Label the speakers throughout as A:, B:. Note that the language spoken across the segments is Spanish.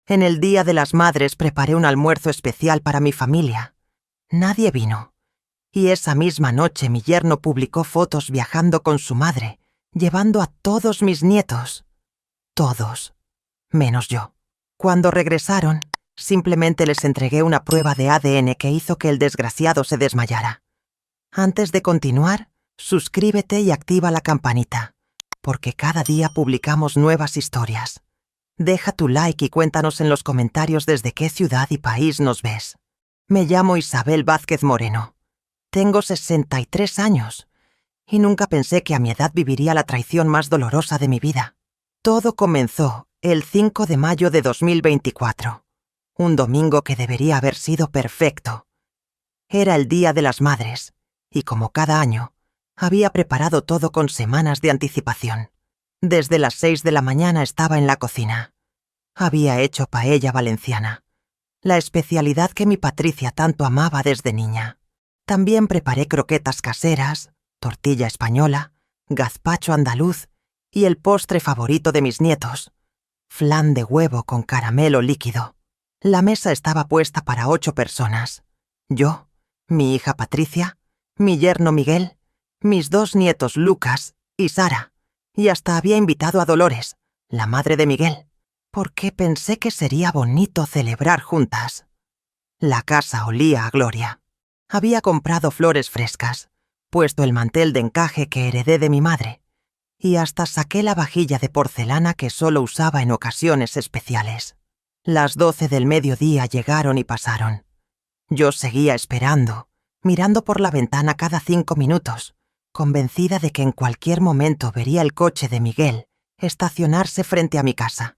A: En el Día de las Madres preparé un almuerzo especial para mi familia. Nadie vino. Y esa misma noche mi yerno publicó fotos viajando con su madre, llevando a todos mis nietos. Todos. Menos yo. Cuando regresaron, simplemente les entregué una prueba de ADN que hizo que el desgraciado se desmayara. Antes de continuar, suscríbete y activa la campanita, porque cada día publicamos nuevas historias. Deja tu like y cuéntanos en los comentarios desde qué ciudad y país nos ves. Me llamo Isabel Vázquez Moreno. Tengo 63 años y nunca pensé que a mi edad viviría la traición más dolorosa de mi vida. Todo comenzó el 5 de mayo de 2024, un domingo que debería haber sido perfecto. Era el Día de las Madres y, como cada año, había preparado todo con semanas de anticipación. Desde las 6 de la mañana estaba en la cocina. Había hecho paella valenciana, la especialidad que mi Patricia tanto amaba desde niña. También preparé croquetas caseras, tortilla española, gazpacho andaluz y el postre favorito de mis nietos, flan de huevo con caramelo líquido. La mesa estaba puesta para 8 personas. Yo, mi hija Patricia, mi yerno Miguel, mis 2 nietos Lucas y Sara, y hasta había invitado a Dolores, la madre de Miguel, porque pensé que sería bonito celebrar juntas. La casa olía a gloria. Había comprado flores frescas, puesto el mantel de encaje que heredé de mi madre, y hasta saqué la vajilla de porcelana que solo usaba en ocasiones especiales. Las 12 del mediodía llegaron y pasaron. Yo seguía esperando, mirando por la ventana cada 5 minutos, convencida de que en cualquier momento vería el coche de Miguel estacionarse frente a mi casa.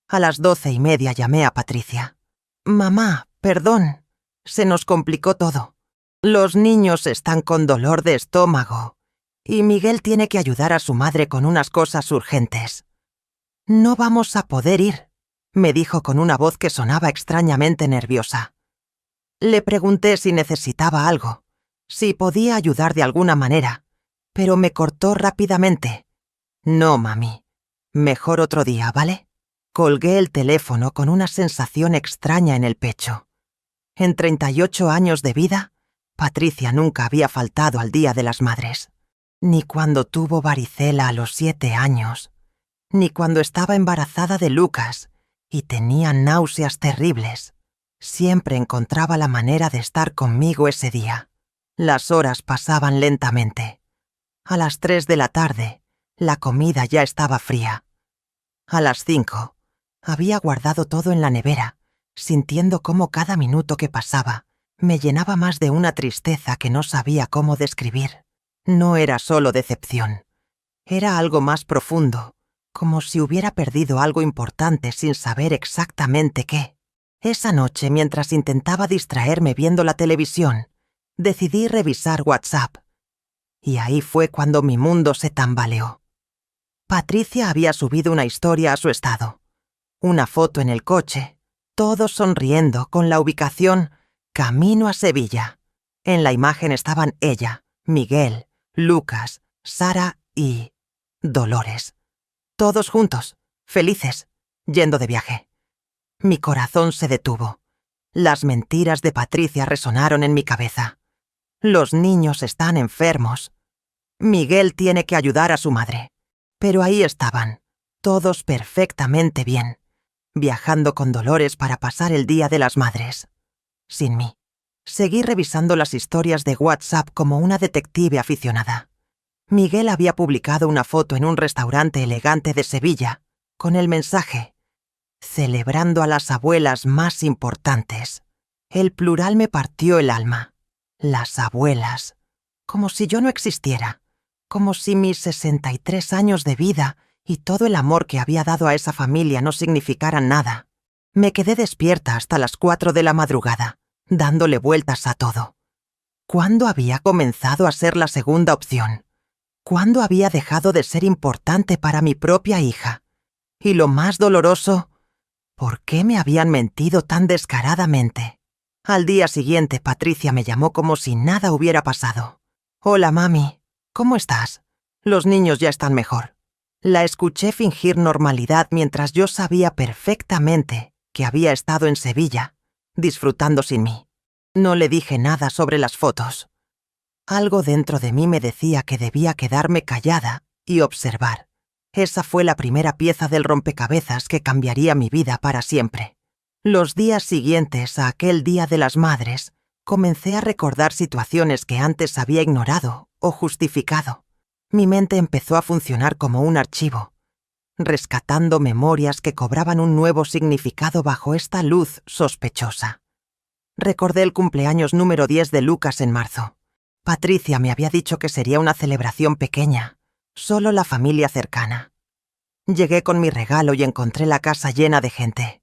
A: A las 12:30 llamé a Patricia. «Mamá, perdón, se nos complicó todo. Los niños están con dolor de estómago y Miguel tiene que ayudar a su madre con unas cosas urgentes. No vamos a poder ir», me dijo con una voz que sonaba extrañamente nerviosa. Le pregunté si necesitaba algo, si podía ayudar de alguna manera, pero me cortó rápidamente. «No, mami. Mejor otro día, ¿vale?» Colgué el teléfono con una sensación extraña en el pecho. En 38 años de vida, Patricia nunca había faltado al Día de las Madres. Ni cuando tuvo varicela a los 7 años, ni cuando estaba embarazada de Lucas y tenía náuseas terribles. Siempre encontraba la manera de estar conmigo ese día. Las horas pasaban lentamente. A las 3 de la tarde, la comida ya estaba fría. A las 5, había guardado todo en la nevera, sintiendo cómo cada minuto que pasaba me llenaba más de una tristeza que no sabía cómo describir. No era solo decepción. Era algo más profundo, como si hubiera perdido algo importante sin saber exactamente qué. Esa noche, mientras intentaba distraerme viendo la televisión, decidí revisar WhatsApp. Y ahí fue cuando mi mundo se tambaleó. Patricia había subido una historia a su estado. Una foto en el coche, todos sonriendo con la ubicación Camino a Sevilla. En la imagen estaban ella, Miguel, Lucas, Sara y Dolores. Todos juntos, felices, yendo de viaje. Mi corazón se detuvo. Las mentiras de Patricia resonaron en mi cabeza. Los niños están enfermos. Miguel tiene que ayudar a su madre. Pero ahí estaban, todos perfectamente bien, viajando con Dolores para pasar el Día de las Madres. Sin mí. Seguí revisando las historias de WhatsApp como una detective aficionada. Miguel había publicado una foto en un restaurante elegante de Sevilla, con el mensaje: «Celebrando a las abuelas más importantes». El plural me partió el alma. Las abuelas. Como si yo no existiera. Como si mis 63 años de vida y todo el amor que había dado a esa familia no significaran nada. Me quedé despierta hasta las 4 de la madrugada, dándole vueltas a todo. ¿Cuándo había comenzado a ser la segunda opción? ¿Cuándo había dejado de ser importante para mi propia hija? Y lo más doloroso, ¿por qué me habían mentido tan descaradamente? Al día siguiente, Patricia me llamó como si nada hubiera pasado. «Hola, mami. ¿Cómo estás? Los niños ya están mejor». La escuché fingir normalidad mientras yo sabía perfectamente que había estado en Sevilla, disfrutando sin mí. No le dije nada sobre las fotos. Algo dentro de mí me decía que debía quedarme callada y observar. Esa fue la primera pieza del rompecabezas que cambiaría mi vida para siempre. Los días siguientes a aquel Día de las Madres, comencé a recordar situaciones que antes había ignorado o justificado. Mi mente empezó a funcionar como un archivo, rescatando memorias que cobraban un nuevo significado bajo esta luz sospechosa. Recordé el cumpleaños número 10 de Lucas en marzo. Patricia me había dicho que sería una celebración pequeña, solo la familia cercana. Llegué con mi regalo y encontré la casa llena de gente.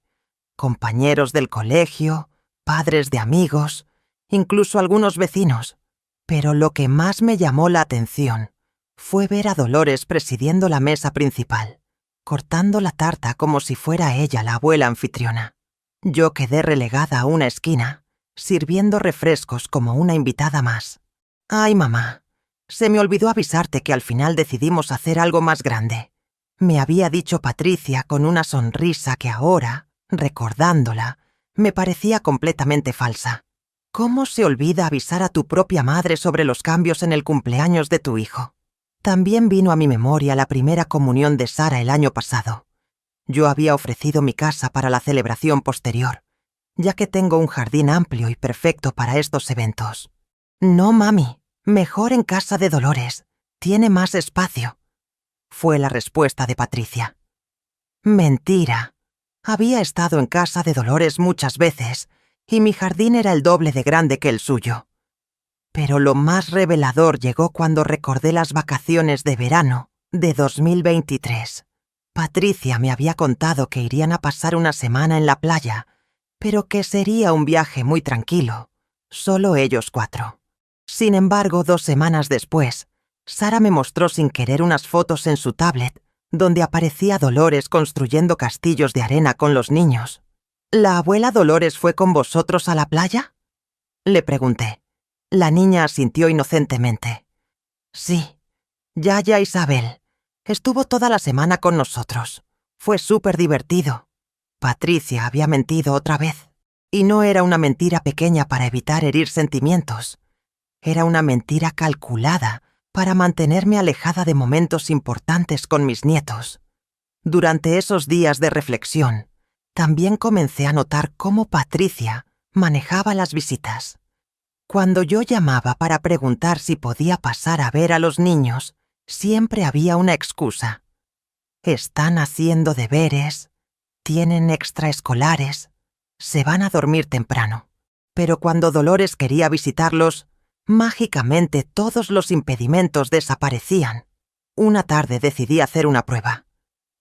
A: Compañeros del colegio, padres de amigos, incluso algunos vecinos. Pero lo que más me llamó la atención fue ver a Dolores presidiendo la mesa principal, cortando la tarta como si fuera ella la abuela anfitriona. Yo quedé relegada a una esquina, sirviendo refrescos como una invitada más. «Ay, mamá, se me olvidó avisarte que al final decidimos hacer algo más grande», me había dicho Patricia con una sonrisa que ahora, recordándola, me parecía completamente falsa. ¿Cómo se olvida avisar a tu propia madre sobre los cambios en el cumpleaños de tu hijo? También vino a mi memoria la primera comunión de Sara el año pasado. Yo había ofrecido mi casa para la celebración posterior, ya que tengo un jardín amplio y perfecto para estos eventos. «No, mami, mejor en casa de Dolores. Tiene más espacio», fue la respuesta de Patricia. Mentira. Había estado en casa de Dolores muchas veces, y mi jardín era el doble de grande que el suyo. Pero lo más revelador llegó cuando recordé las vacaciones de verano de 2023. Patricia me había contado que irían a pasar una semana en la playa, pero que sería un viaje muy tranquilo, solo ellos 4. Sin embargo, 2 semanas después, Sara me mostró sin querer unas fotos en su tablet, donde aparecía Dolores construyendo castillos de arena con los niños. «¿La abuela Dolores fue con vosotros a la playa?», le pregunté. La niña asintió inocentemente. «Sí, Yaya Isabel. Estuvo toda la semana con nosotros. Fue súper divertido». Patricia había mentido otra vez. Y no era una mentira pequeña para evitar herir sentimientos. Era una mentira calculada para mantenerme alejada de momentos importantes con mis nietos. Durante esos días de reflexión, también comencé a notar cómo Patricia manejaba las visitas. Cuando yo llamaba para preguntar si podía pasar a ver a los niños, siempre había una excusa. «Están haciendo deberes, tienen extraescolares, se van a dormir temprano». Pero cuando Dolores quería visitarlos, mágicamente todos los impedimentos desaparecían. Una tarde decidí hacer una prueba.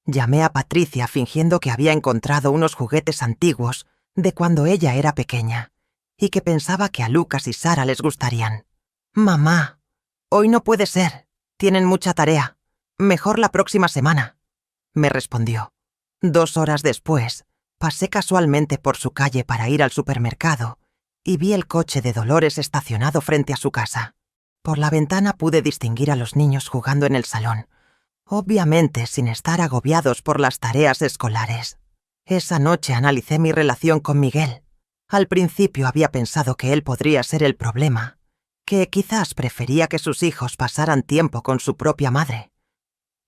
A: Llamé a Patricia fingiendo que había encontrado unos juguetes antiguos de cuando ella era pequeña y que pensaba que a Lucas y Sara les gustarían. «Mamá, hoy no puede ser. Tienen mucha tarea. Mejor la próxima semana», me respondió. 2 horas después, pasé casualmente por su calle para ir al supermercado y vi el coche de Dolores estacionado frente a su casa. Por la ventana pude distinguir a los niños jugando en el salón, obviamente sin estar agobiados por las tareas escolares. Esa noche analicé mi relación con Miguel. Al principio había pensado que él podría ser el problema, que quizás prefería que sus hijos pasaran tiempo con su propia madre.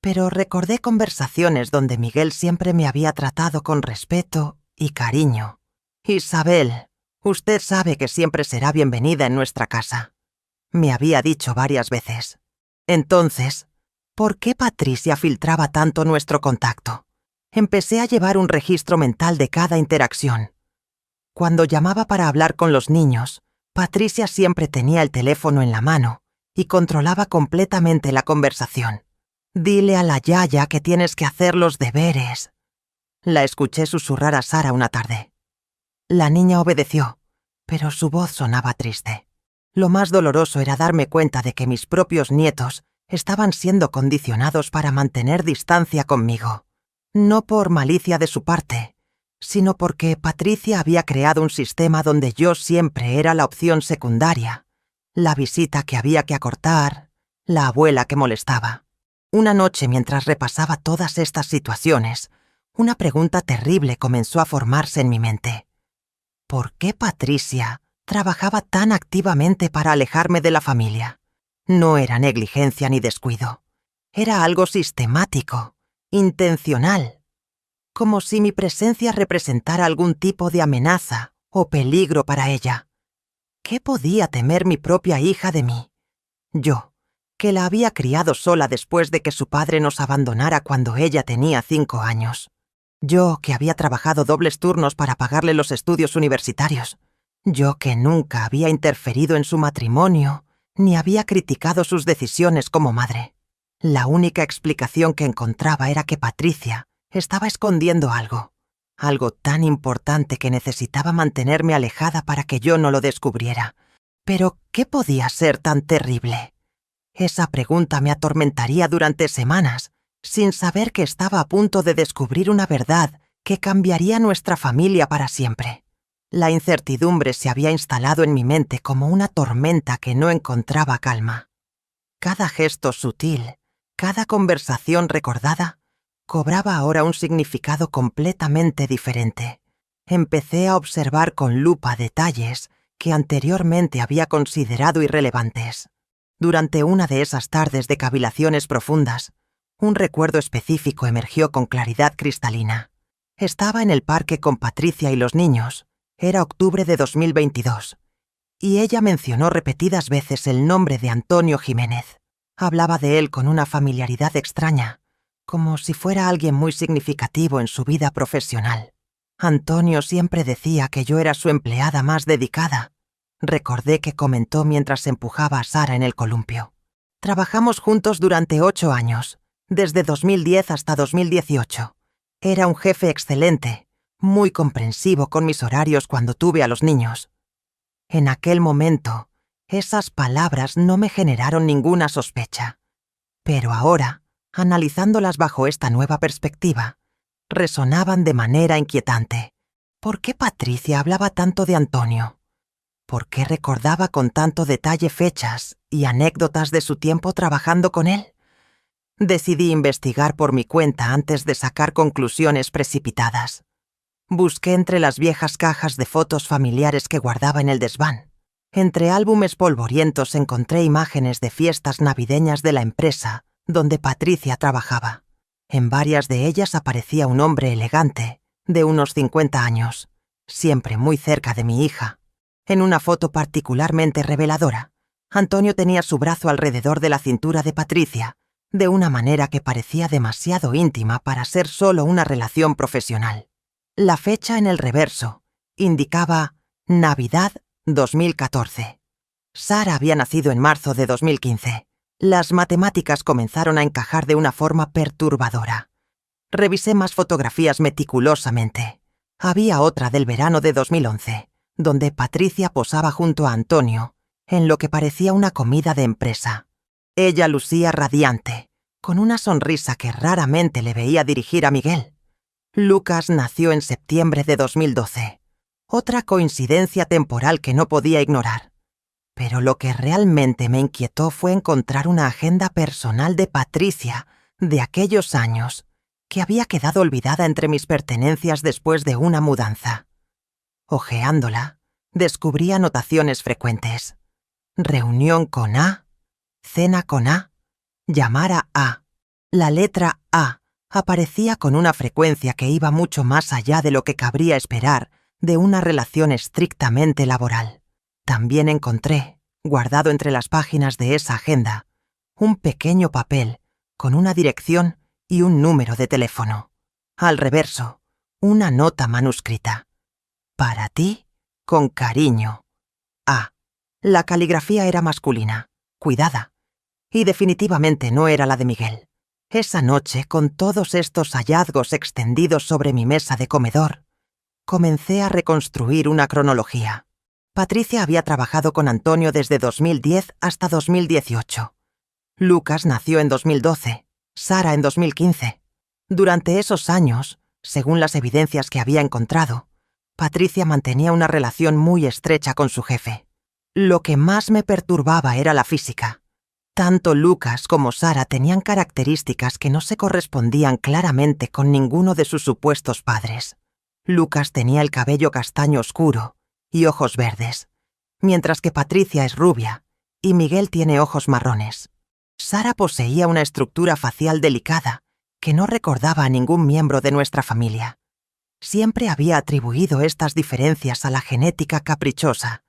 A: Pero recordé conversaciones donde Miguel siempre me había tratado con respeto y cariño. «Isabel, usted sabe que siempre será bienvenida en nuestra casa», me había dicho varias veces. Entonces, ¿por qué Patricia filtraba tanto nuestro contacto? Empecé a llevar un registro mental de cada interacción. Cuando llamaba para hablar con los niños, Patricia siempre tenía el teléfono en la mano y controlaba completamente la conversación. «Dile a la Yaya que tienes que hacer los deberes», la escuché susurrar a Sara una tarde. La niña obedeció, pero su voz sonaba triste. Lo más doloroso era darme cuenta de que mis propios nietos estaban siendo condicionados para mantener distancia conmigo. No por malicia de su parte, sino porque Patricia había creado un sistema donde yo siempre era la opción secundaria, la visita que había que acortar, la abuela que molestaba. Una noche, mientras repasaba todas estas situaciones, Una pregunta terrible comenzó a formarse en mi mente. ¿Por qué Patricia trabajaba tan activamente para alejarme de la familia? No era negligencia ni descuido. Era algo sistemático, intencional, como si mi presencia representara algún tipo de amenaza o peligro para ella. ¿Qué podía temer mi propia hija de mí? Yo, que la había criado sola después de que su padre nos abandonara cuando ella tenía 5 años. Yo, que había trabajado dobles turnos para pagarle los estudios universitarios. Yo, que nunca había interferido en su matrimonio, ni había criticado sus decisiones como madre. La única explicación que encontraba era que Patricia estaba escondiendo algo tan importante que necesitaba mantenerme alejada para que yo no lo descubriera. Pero, ¿qué podía ser tan terrible? Esa pregunta me atormentaría durante semanas, sin saber que estaba a punto de descubrir una verdad que cambiaría nuestra familia para siempre. La incertidumbre se había instalado en mi mente como una tormenta que no encontraba calma. Cada gesto sutil, cada conversación recordada, cobraba ahora un significado completamente diferente. Empecé a observar con lupa detalles que anteriormente había considerado irrelevantes. Durante una de esas tardes de cavilaciones profundas, un recuerdo específico emergió con claridad cristalina. Estaba en el parque con Patricia y los niños. Era octubre de 2022. Y ella mencionó repetidas veces el nombre de Antonio Jiménez. Hablaba de él con una familiaridad extraña, como si fuera alguien muy significativo en su vida profesional. Antonio siempre decía que yo era su empleada más dedicada. Recordé que comentó mientras empujaba a Sara en el columpio. Trabajamos juntos durante 8 años, desde 2010 hasta 2018. Era un jefe excelente, muy comprensivo con mis horarios cuando tuve a los niños. En aquel momento, esas palabras no me generaron ninguna sospecha. Pero ahora, analizándolas bajo esta nueva perspectiva, resonaban de manera inquietante. ¿Por qué Patricia hablaba tanto de Antonio? ¿Por qué recordaba con tanto detalle fechas y anécdotas de su tiempo trabajando con él? Decidí investigar por mi cuenta antes de sacar conclusiones precipitadas. Busqué entre las viejas cajas de fotos familiares que guardaba en el desván. Entre álbumes polvorientos encontré imágenes de fiestas navideñas de la empresa donde Patricia trabajaba. En varias de ellas aparecía un hombre elegante, de unos 50 años, siempre muy cerca de mi hija. En una foto particularmente reveladora, Antonio tenía su brazo alrededor de la cintura de Patricia, de una manera que parecía demasiado íntima para ser solo una relación profesional. La fecha en el reverso indicaba Navidad 2014. Sara había nacido en marzo de 2015. Las matemáticas comenzaron a encajar de una forma perturbadora. Revisé más fotografías meticulosamente. Había otra del verano de 2011, donde Patricia posaba junto a Antonio, en lo que parecía una comida de empresa. Ella lucía radiante, con una sonrisa que raramente le veía dirigir a Miguel. Lucas nació en septiembre de 2012. Otra coincidencia temporal que no podía ignorar. Pero lo que realmente me inquietó fue encontrar una agenda personal de Patricia de aquellos años, que había quedado olvidada entre mis pertenencias después de una mudanza. Hojeándola, descubrí anotaciones frecuentes. Reunión con A, cena con A, llamar a A. La letra A aparecía con una frecuencia que iba mucho más allá de lo que cabría esperar de una relación estrictamente laboral. También encontré, guardado entre las páginas de esa agenda, un pequeño papel con una dirección y un número de teléfono. Al reverso, una nota manuscrita. Para ti, con cariño. A. La caligrafía era masculina, cuidada, y definitivamente no era la de Miguel. Esa noche, con todos estos hallazgos extendidos sobre mi mesa de comedor, comencé a reconstruir una cronología. Patricia había trabajado con Antonio desde 2010 hasta 2018. Lucas nació en 2012, Sara en 2015. Durante esos años, según las evidencias que había encontrado, Patricia mantenía una relación muy estrecha con su jefe. Lo que más me perturbaba era la física. Tanto Lucas como Sara tenían características que no se correspondían claramente con ninguno de sus supuestos padres. Lucas tenía el cabello castaño oscuro y ojos verdes, mientras que Patricia es rubia y Miguel tiene ojos marrones. Sara poseía una estructura facial delicada que no recordaba a ningún miembro de nuestra familia. Siempre había atribuido estas diferencias a la genética caprichosa,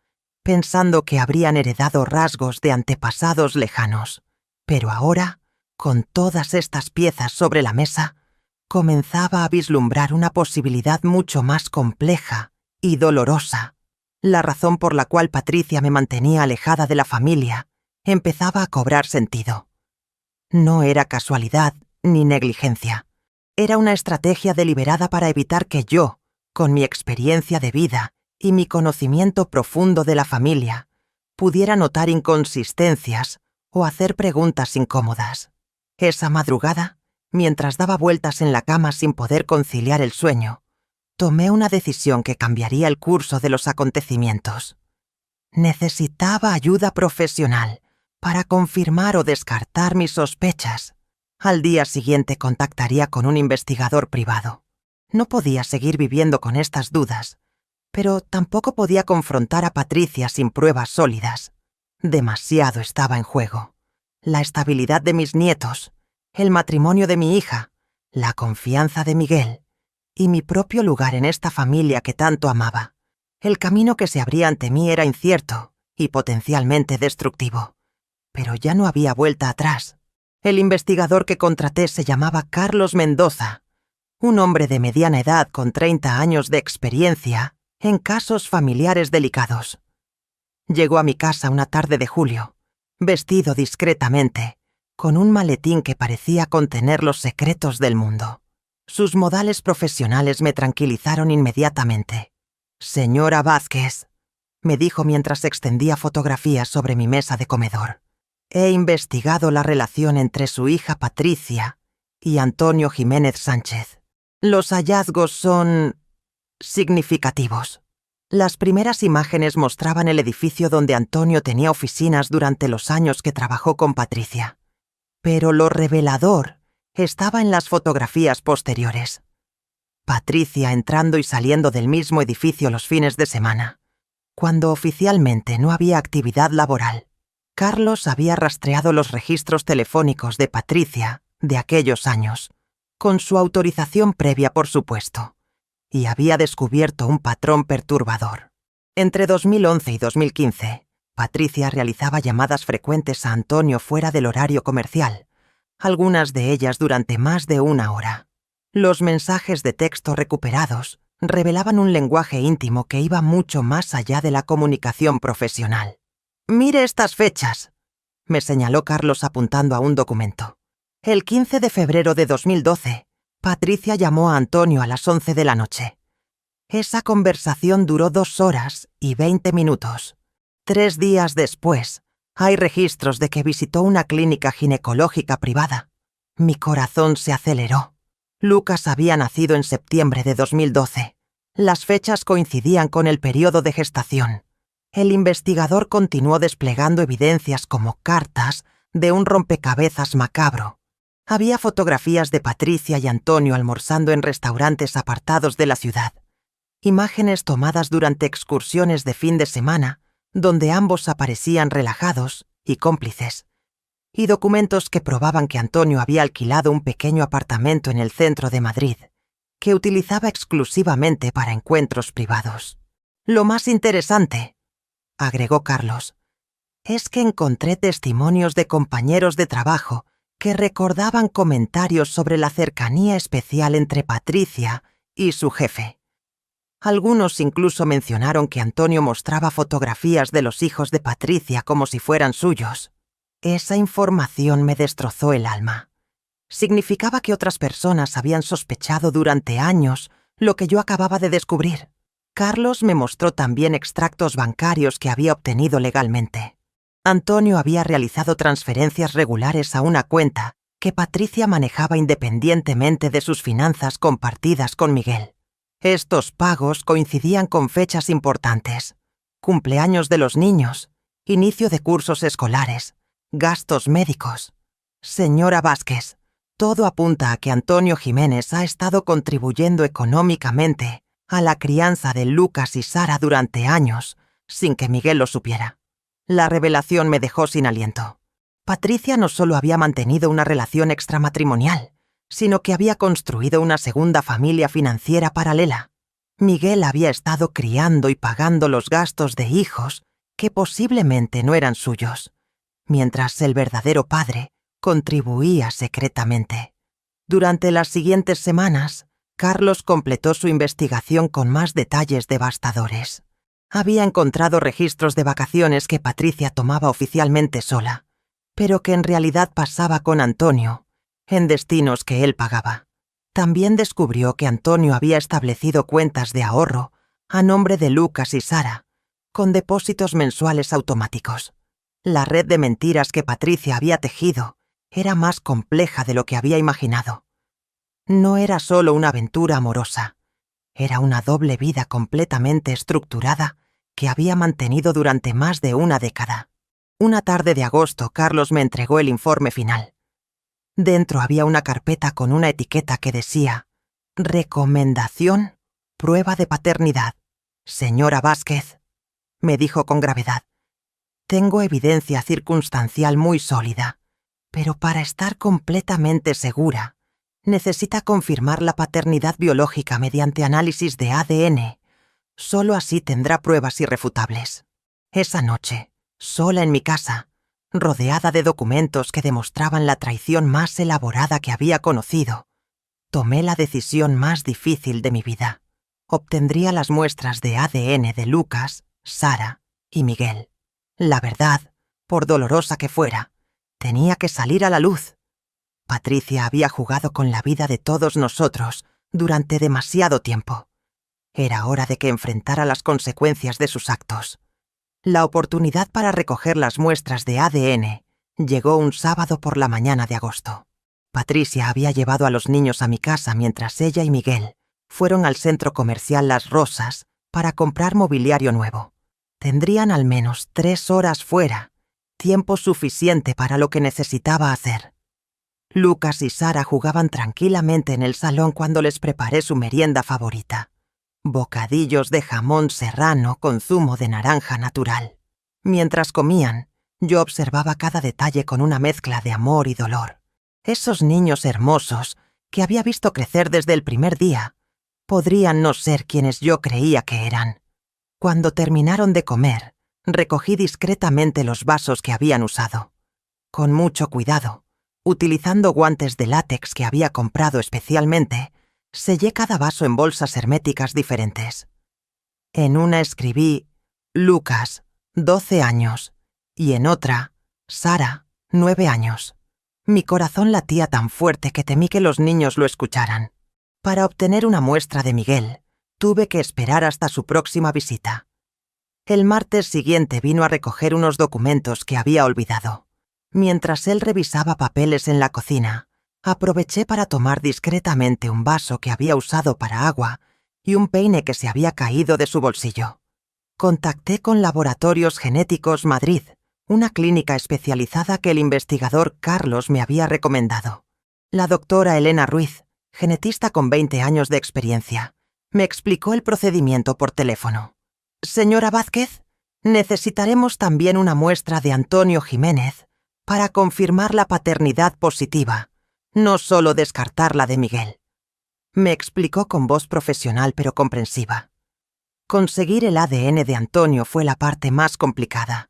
A: pensando que habrían heredado rasgos de antepasados lejanos. Pero ahora, con todas estas piezas sobre la mesa, comenzaba a vislumbrar una posibilidad mucho más compleja y dolorosa. La razón por la cual Patricia me mantenía alejada de la familia empezaba a cobrar sentido. No era casualidad ni negligencia. Era una estrategia deliberada para evitar que yo, con mi experiencia de vida y mi conocimiento profundo de la familia, pudiera notar inconsistencias o hacer preguntas incómodas. Esa madrugada, mientras daba vueltas en la cama sin poder conciliar el sueño, tomé una decisión que cambiaría el curso de los acontecimientos. Necesitaba ayuda profesional para confirmar o descartar mis sospechas. Al día siguiente contactaría con un investigador privado. No podía seguir viviendo con estas dudas, pero tampoco podía confrontar a Patricia sin pruebas sólidas. Demasiado estaba en juego. La estabilidad de mis nietos, el matrimonio de mi hija, la confianza de Miguel y mi propio lugar en esta familia que tanto amaba. El camino que se abría ante mí era incierto y potencialmente destructivo. Pero ya no había vuelta atrás. El investigador que contraté se llamaba Carlos Mendoza, un hombre de mediana edad con 30 años de experiencia en casos familiares delicados. Llegó a mi casa una tarde de julio, vestido discretamente, con un maletín que parecía contener los secretos del mundo. Sus modales profesionales me tranquilizaron inmediatamente. «Señora Vázquez», me dijo mientras extendía fotografías sobre mi mesa de comedor. «He investigado la relación entre su hija Patricia y Antonio Jiménez Sánchez. Los hallazgos son significativos». Las primeras imágenes mostraban el edificio donde Antonio tenía oficinas durante los años que trabajó con Patricia. Pero lo revelador estaba en las fotografías posteriores. Patricia entrando y saliendo del mismo edificio los fines de semana, cuando oficialmente no había actividad laboral. Carlos había rastreado los registros telefónicos de Patricia de aquellos años, con su autorización previa, por supuesto, y había descubierto un patrón perturbador. Entre 2011 y 2015, Patricia realizaba llamadas frecuentes a Antonio fuera del horario comercial, algunas de ellas durante más de una hora. Los mensajes de texto recuperados revelaban un lenguaje íntimo que iba mucho más allá de la comunicación profesional. «Mire estas fechas», me señaló Carlos apuntando a un documento. El 15 de febrero de 2012, Patricia llamó a Antonio a las 11 de la noche. Esa conversación duró 2 horas y 20 minutos. 3 días después, hay registros de que visitó una clínica ginecológica privada. Mi corazón se aceleró. Lucas había nacido en septiembre de 2012. Las fechas coincidían con el periodo de gestación. El investigador continuó desplegando evidencias como cartas de un rompecabezas macabro. Había fotografías de Patricia y Antonio almorzando en restaurantes apartados de la ciudad. Imágenes tomadas durante excursiones de fin de semana, donde ambos aparecían relajados y cómplices. Y documentos que probaban que Antonio había alquilado un pequeño apartamento en el centro de Madrid, que utilizaba exclusivamente para encuentros privados. «Lo más interesante», agregó Carlos, «es que encontré testimonios de compañeros de trabajo que recordaban comentarios sobre la cercanía especial entre Patricia y su jefe. Algunos incluso mencionaron que Antonio mostraba fotografías de los hijos de Patricia como si fueran suyos. Esa información me destrozó el alma. Significaba que otras personas habían sospechado durante años lo que yo acababa de descubrir. Carlos me mostró también extractos bancarios que había obtenido legalmente. Antonio había realizado transferencias regulares a una cuenta que Patricia manejaba independientemente de sus finanzas compartidas con Miguel. Estos pagos coincidían con fechas importantes: cumpleaños de los niños, inicio de cursos escolares, gastos médicos. Señora Vázquez, todo apunta a que Antonio Jiménez ha estado contribuyendo económicamente a la crianza de Lucas y Sara durante años, sin que Miguel lo supiera. La revelación me dejó sin aliento. Patricia no solo había mantenido una relación extramatrimonial, sino que había construido una segunda familia financiera paralela. Miguel había estado criando y pagando los gastos de hijos que posiblemente no eran suyos, mientras el verdadero padre contribuía secretamente. Durante las siguientes semanas, Carlos completó su investigación con más detalles devastadores. Había encontrado registros de vacaciones que Patricia tomaba oficialmente sola, pero que en realidad pasaba con Antonio, en destinos que él pagaba. También descubrió que Antonio había establecido cuentas de ahorro a nombre de Lucas y Sara, con depósitos mensuales automáticos. La red de mentiras que Patricia había tejido era más compleja de lo que había imaginado. No era solo una aventura amorosa, era una doble vida completamente estructurada que había mantenido durante más de una década. Una tarde de agosto, Carlos me entregó el informe final. Dentro había una carpeta con una etiqueta que decía: «Recomendación, prueba de paternidad. Señora Vázquez», me dijo con gravedad, «tengo evidencia circunstancial muy sólida, pero para estar completamente segura, necesita confirmar la paternidad biológica mediante análisis de ADN. Solo así tendrá pruebas irrefutables». Esa noche, sola en mi casa, rodeada de documentos que demostraban la traición más elaborada que había conocido, tomé la decisión más difícil de mi vida. Obtendría las muestras de ADN de Lucas, Sara y Miguel. La verdad, por dolorosa que fuera, tenía que salir a la luz. Patricia había jugado con la vida de todos nosotros durante demasiado tiempo. Era hora de que enfrentara las consecuencias de sus actos. La oportunidad para recoger las muestras de ADN llegó un sábado por la mañana de agosto. Patricia había llevado a los niños a mi casa mientras ella y Miguel fueron al centro comercial Las Rosas para comprar mobiliario nuevo. Tendrían al menos 3 horas fuera, tiempo suficiente para lo que necesitaba hacer. Lucas y Sara jugaban tranquilamente en el salón cuando les preparé su merienda favorita: bocadillos de jamón serrano con zumo de naranja natural. Mientras comían, yo observaba cada detalle con una mezcla de amor y dolor. Esos niños hermosos, que había visto crecer desde el primer día, podrían no ser quienes yo creía que eran. Cuando terminaron de comer, recogí discretamente los vasos que habían usado. Con mucho cuidado, utilizando guantes de látex que había comprado especialmente, sellé cada vaso en bolsas herméticas diferentes. En una escribí Lucas, 12 años, y en otra, Sara, 9 años. Mi corazón latía tan fuerte que temí que los niños lo escucharan. Para obtener una muestra de Miguel, tuve que esperar hasta su próxima visita. El martes siguiente vino a recoger unos documentos que había olvidado. Mientras él revisaba papeles en la cocina, aproveché para tomar discretamente un vaso que había usado para agua y un peine que se había caído de su bolsillo. Contacté con Laboratorios Genéticos Madrid, una clínica especializada que el investigador Carlos me había recomendado. La doctora Elena Ruiz, genetista con 20 años de experiencia, me explicó el procedimiento por teléfono. «Señora Vázquez, necesitaremos también una muestra de Antonio Jiménez para confirmar la paternidad positiva, no solo descartar la de Miguel», me explicó con voz profesional pero comprensiva. Conseguir el ADN de Antonio fue la parte más complicada.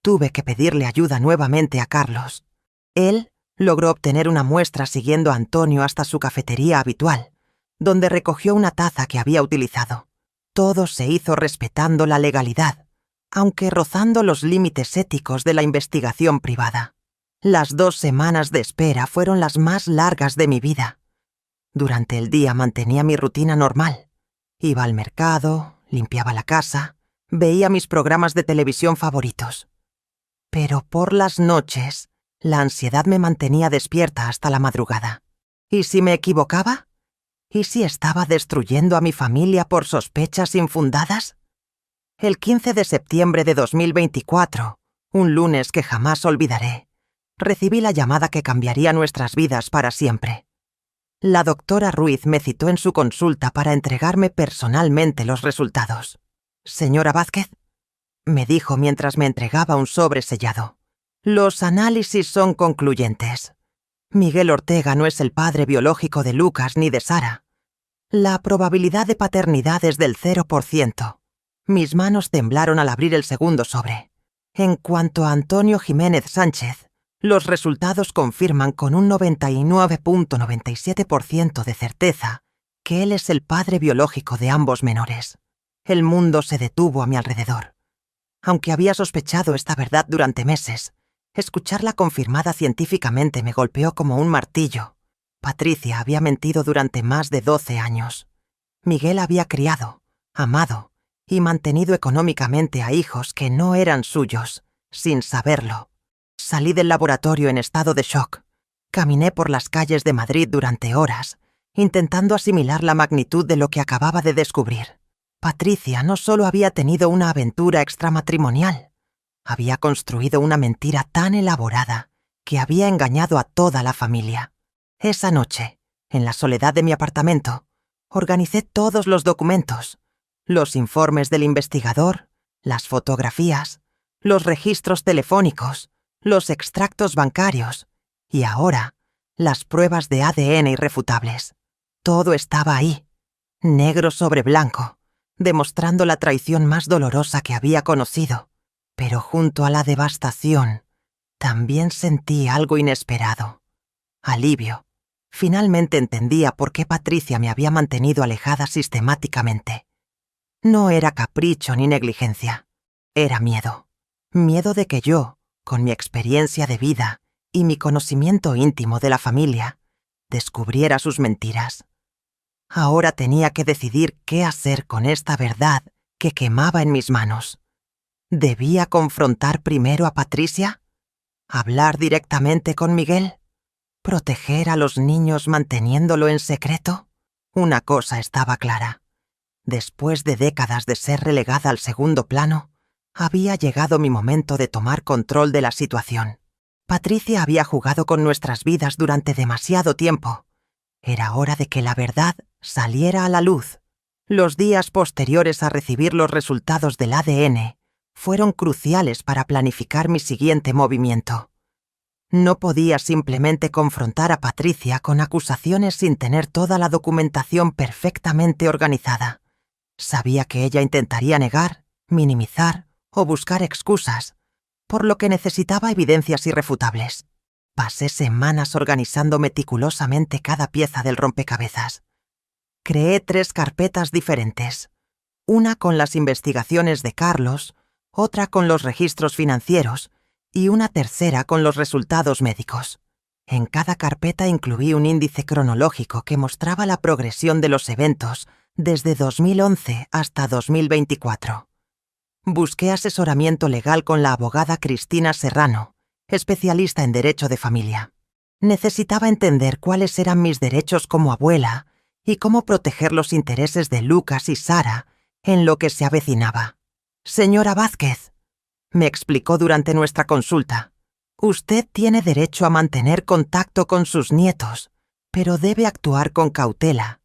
A: Tuve que pedirle ayuda nuevamente a Carlos. Él logró obtener una muestra siguiendo a Antonio hasta su cafetería habitual, donde recogió una taza que había utilizado. Todo se hizo respetando la legalidad, aunque rozando los límites éticos de la investigación privada. Las 2 semanas de espera fueron las más largas de mi vida. Durante el día mantenía mi rutina normal. Iba al mercado, limpiaba la casa, veía mis programas de televisión favoritos. Pero por las noches, la ansiedad me mantenía despierta hasta la madrugada. ¿Y si me equivocaba? ¿Y si estaba destruyendo a mi familia por sospechas infundadas? El 15 de septiembre de 2024, un lunes que jamás olvidaré, recibí la llamada que cambiaría nuestras vidas para siempre. La doctora Ruiz me citó en su consulta para entregarme personalmente los resultados. «Señora Vázquez», me dijo mientras me entregaba un sobre sellado, «los análisis son concluyentes. Miguel Ortega no es el padre biológico de Lucas ni de Sara. La probabilidad de paternidad es del 0%. Mis manos temblaron al abrir el segundo sobre. En cuanto a Antonio Jiménez Sánchez, los resultados confirman con un 99.97% de certeza que él es el padre biológico de ambos menores. El mundo se detuvo a mi alrededor. Aunque había sospechado esta verdad durante meses, escucharla confirmada científicamente me golpeó como un martillo. Patricia había mentido durante más de 12 años. Miguel había criado, amado y mantenido económicamente a hijos que no eran suyos, sin saberlo. Salí del laboratorio en estado de shock. Caminé por las calles de Madrid durante horas, intentando asimilar la magnitud de lo que acababa de descubrir. Patricia no solo había tenido una aventura extramatrimonial, había construido una mentira tan elaborada que había engañado a toda la familia. Esa noche, en la soledad de mi apartamento, organicé todos los documentos, los informes del investigador, las fotografías, los registros telefónicos, los extractos bancarios y ahora las pruebas de ADN irrefutables. Todo estaba ahí, negro sobre blanco, demostrando la traición más dolorosa que había conocido. Pero junto a la devastación, también sentí algo inesperado. Alivio. Finalmente entendía por qué Patricia me había mantenido alejada sistemáticamente. No era capricho ni negligencia. Era miedo. Miedo de que yo, con mi experiencia de vida y mi conocimiento íntimo de la familia, descubriera sus mentiras. Ahora tenía que decidir qué hacer con esta verdad que quemaba en mis manos. ¿Debía confrontar primero a Patricia? ¿Hablar directamente con Miguel? ¿Proteger a los niños manteniéndolo en secreto? Una cosa estaba clara. Después de décadas de ser relegada al segundo plano, había llegado mi momento de tomar control de la situación. Patricia había jugado con nuestras vidas durante demasiado tiempo. Era hora de que la verdad saliera a la luz. Los días posteriores a recibir los resultados del ADN fueron cruciales para planificar mi siguiente movimiento. No podía simplemente confrontar a Patricia con acusaciones sin tener toda la documentación perfectamente organizada. Sabía que ella intentaría negar, minimizar o buscar excusas, por lo que necesitaba evidencias irrefutables. Pasé semanas organizando meticulosamente cada pieza del rompecabezas. Creé 3 carpetas diferentes, una con las investigaciones de Carlos, otra con los registros financieros y una tercera con los resultados médicos. En cada carpeta incluí un índice cronológico que mostraba la progresión de los eventos desde 2011 hasta 2024. Busqué asesoramiento legal con la abogada Cristina Serrano, especialista en derecho de familia. Necesitaba entender cuáles eran mis derechos como abuela y cómo proteger los intereses de Lucas y Sara en lo que se avecinaba. «Señora Vázquez», me explicó durante nuestra consulta, «usted tiene derecho a mantener contacto con sus nietos, pero debe actuar con cautela.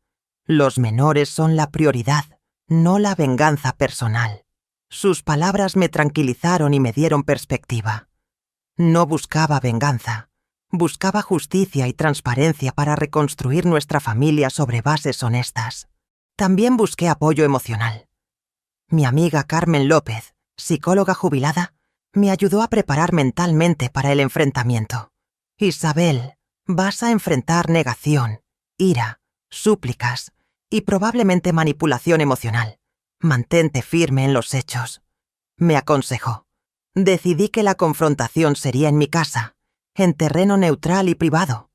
A: Los menores son la prioridad, no la venganza personal». Sus palabras me tranquilizaron y me dieron perspectiva. No buscaba venganza, buscaba justicia y transparencia para reconstruir nuestra familia sobre bases honestas. También busqué apoyo emocional. Mi amiga Carmen López, psicóloga jubilada, me ayudó a preparar mentalmente para el enfrentamiento. «Isabel, vas a enfrentar negación, ira, súplicas y probablemente manipulación emocional. Mantente firme en los hechos», me aconsejó. Decidí que la confrontación sería en mi casa, en terreno neutral y privado.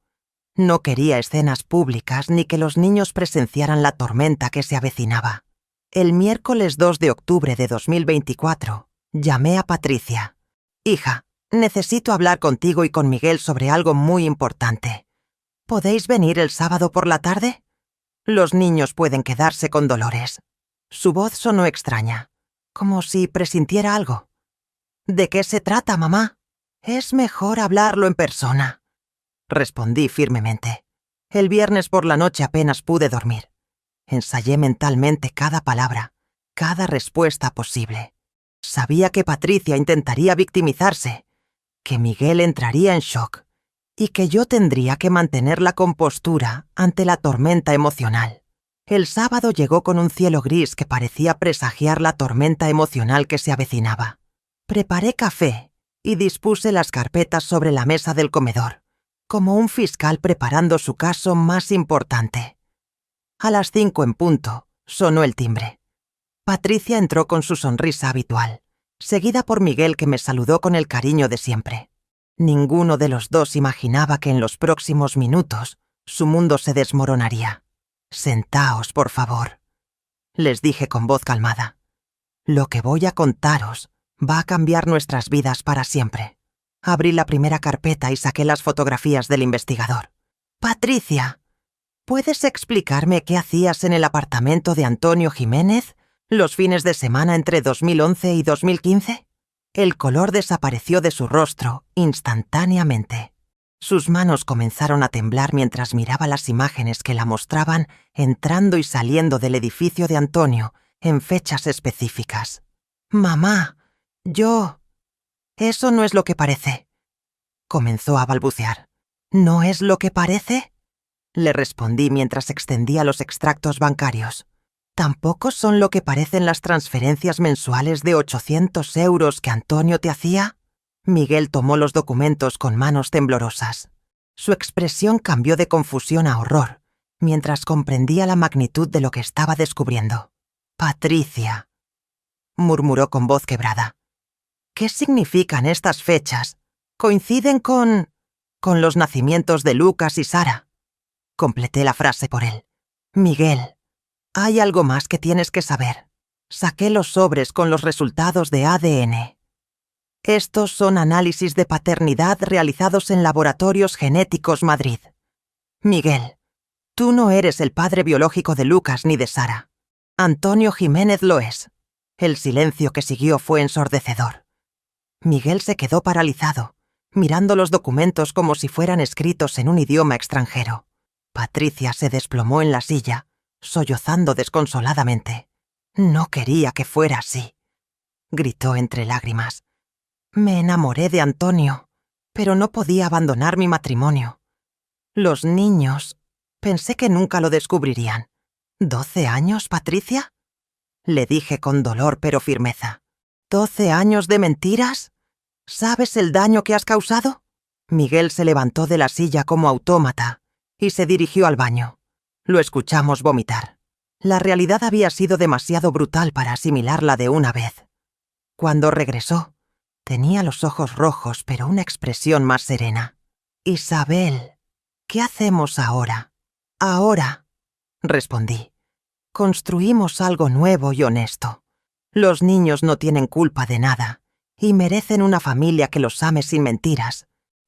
A: No quería escenas públicas ni que los niños presenciaran la tormenta que se avecinaba. El miércoles 2 de octubre de 2024, llamé a Patricia. «Hija, necesito hablar contigo y con Miguel sobre algo muy importante. ¿Podéis venir el sábado por la tarde? Los niños pueden quedarse con Dolores». Su voz sonó extraña, como si presintiera algo. «¿De qué se trata, mamá?». Es mejor hablarlo en persona, respondí firmemente. El viernes por la noche apenas pude dormir. Ensayé mentalmente cada palabra, cada respuesta posible. Sabía que Patricia intentaría victimizarse, que Miguel entraría en shock y que yo tendría que mantener la compostura ante la tormenta emocional. El sábado llegó con un cielo gris que parecía presagiar la tormenta emocional que se avecinaba. Preparé café y dispuse las carpetas sobre la mesa del comedor, como un fiscal preparando su caso más importante. A las 5 en punto, sonó el timbre. Patricia entró con su sonrisa habitual, seguida por Miguel, que me saludó con el cariño de siempre. Ninguno de los dos imaginaba que en los próximos minutos su mundo se desmoronaría. «Sentaos, por favor», les dije con voz calmada. «Lo que voy a contaros va a cambiar nuestras vidas para siempre». Abrí la primera carpeta y saqué las fotografías del investigador. «Patricia, ¿puedes explicarme qué hacías en el apartamento de Antonio Jiménez los fines de semana entre 2011 y 2015? El color desapareció de su rostro instantáneamente. Sus manos comenzaron a temblar mientras miraba las imágenes que la mostraban entrando y saliendo del edificio de Antonio en fechas específicas. «Mamá, eso no es lo que parece», comenzó a balbucear. «¿No es lo que parece?», le respondí mientras extendía los extractos bancarios. «¿Tampoco son lo que parecen las transferencias mensuales de 800 euros que Antonio te hacía?». Miguel tomó los documentos con manos temblorosas. Su expresión cambió de confusión a horror, mientras comprendía la magnitud de lo que estaba descubriendo. «Patricia», murmuró con voz quebrada. «¿Qué significan estas fechas? ¿Coinciden con los nacimientos de Lucas y Sara?». Completé la frase por él. «Miguel, hay algo más que tienes que saber. Saqué los sobres con los resultados de ADN. Estos son análisis de paternidad realizados en Laboratorios Genéticos Madrid. Miguel, tú no eres el padre biológico de Lucas ni de Sara. Antonio Jiménez lo es». El silencio que siguió fue ensordecedor. Miguel se quedó paralizado, mirando los documentos como si fueran escritos en un idioma extranjero. Patricia se desplomó en la silla, sollozando desconsoladamente. «No quería que fuera así», gritó entre lágrimas. «Me enamoré de Antonio, pero no podía abandonar mi matrimonio. Los niños, pensé que nunca lo descubrirían». «¿12 años, Patricia?», le dije con dolor pero firmeza. «¿12 años de mentiras? ¿Sabes el daño que has causado?». Miguel se levantó de la silla como autómata y se dirigió al baño. Lo escuchamos vomitar. La realidad había sido demasiado brutal para asimilarla de una vez. Cuando regresó, tenía los ojos rojos pero una expresión más serena. «Isabel, ¿qué hacemos ahora?». «Ahora», respondí, «construimos algo nuevo y honesto. Los niños no tienen culpa de nada y merecen una familia que los ame sin mentiras».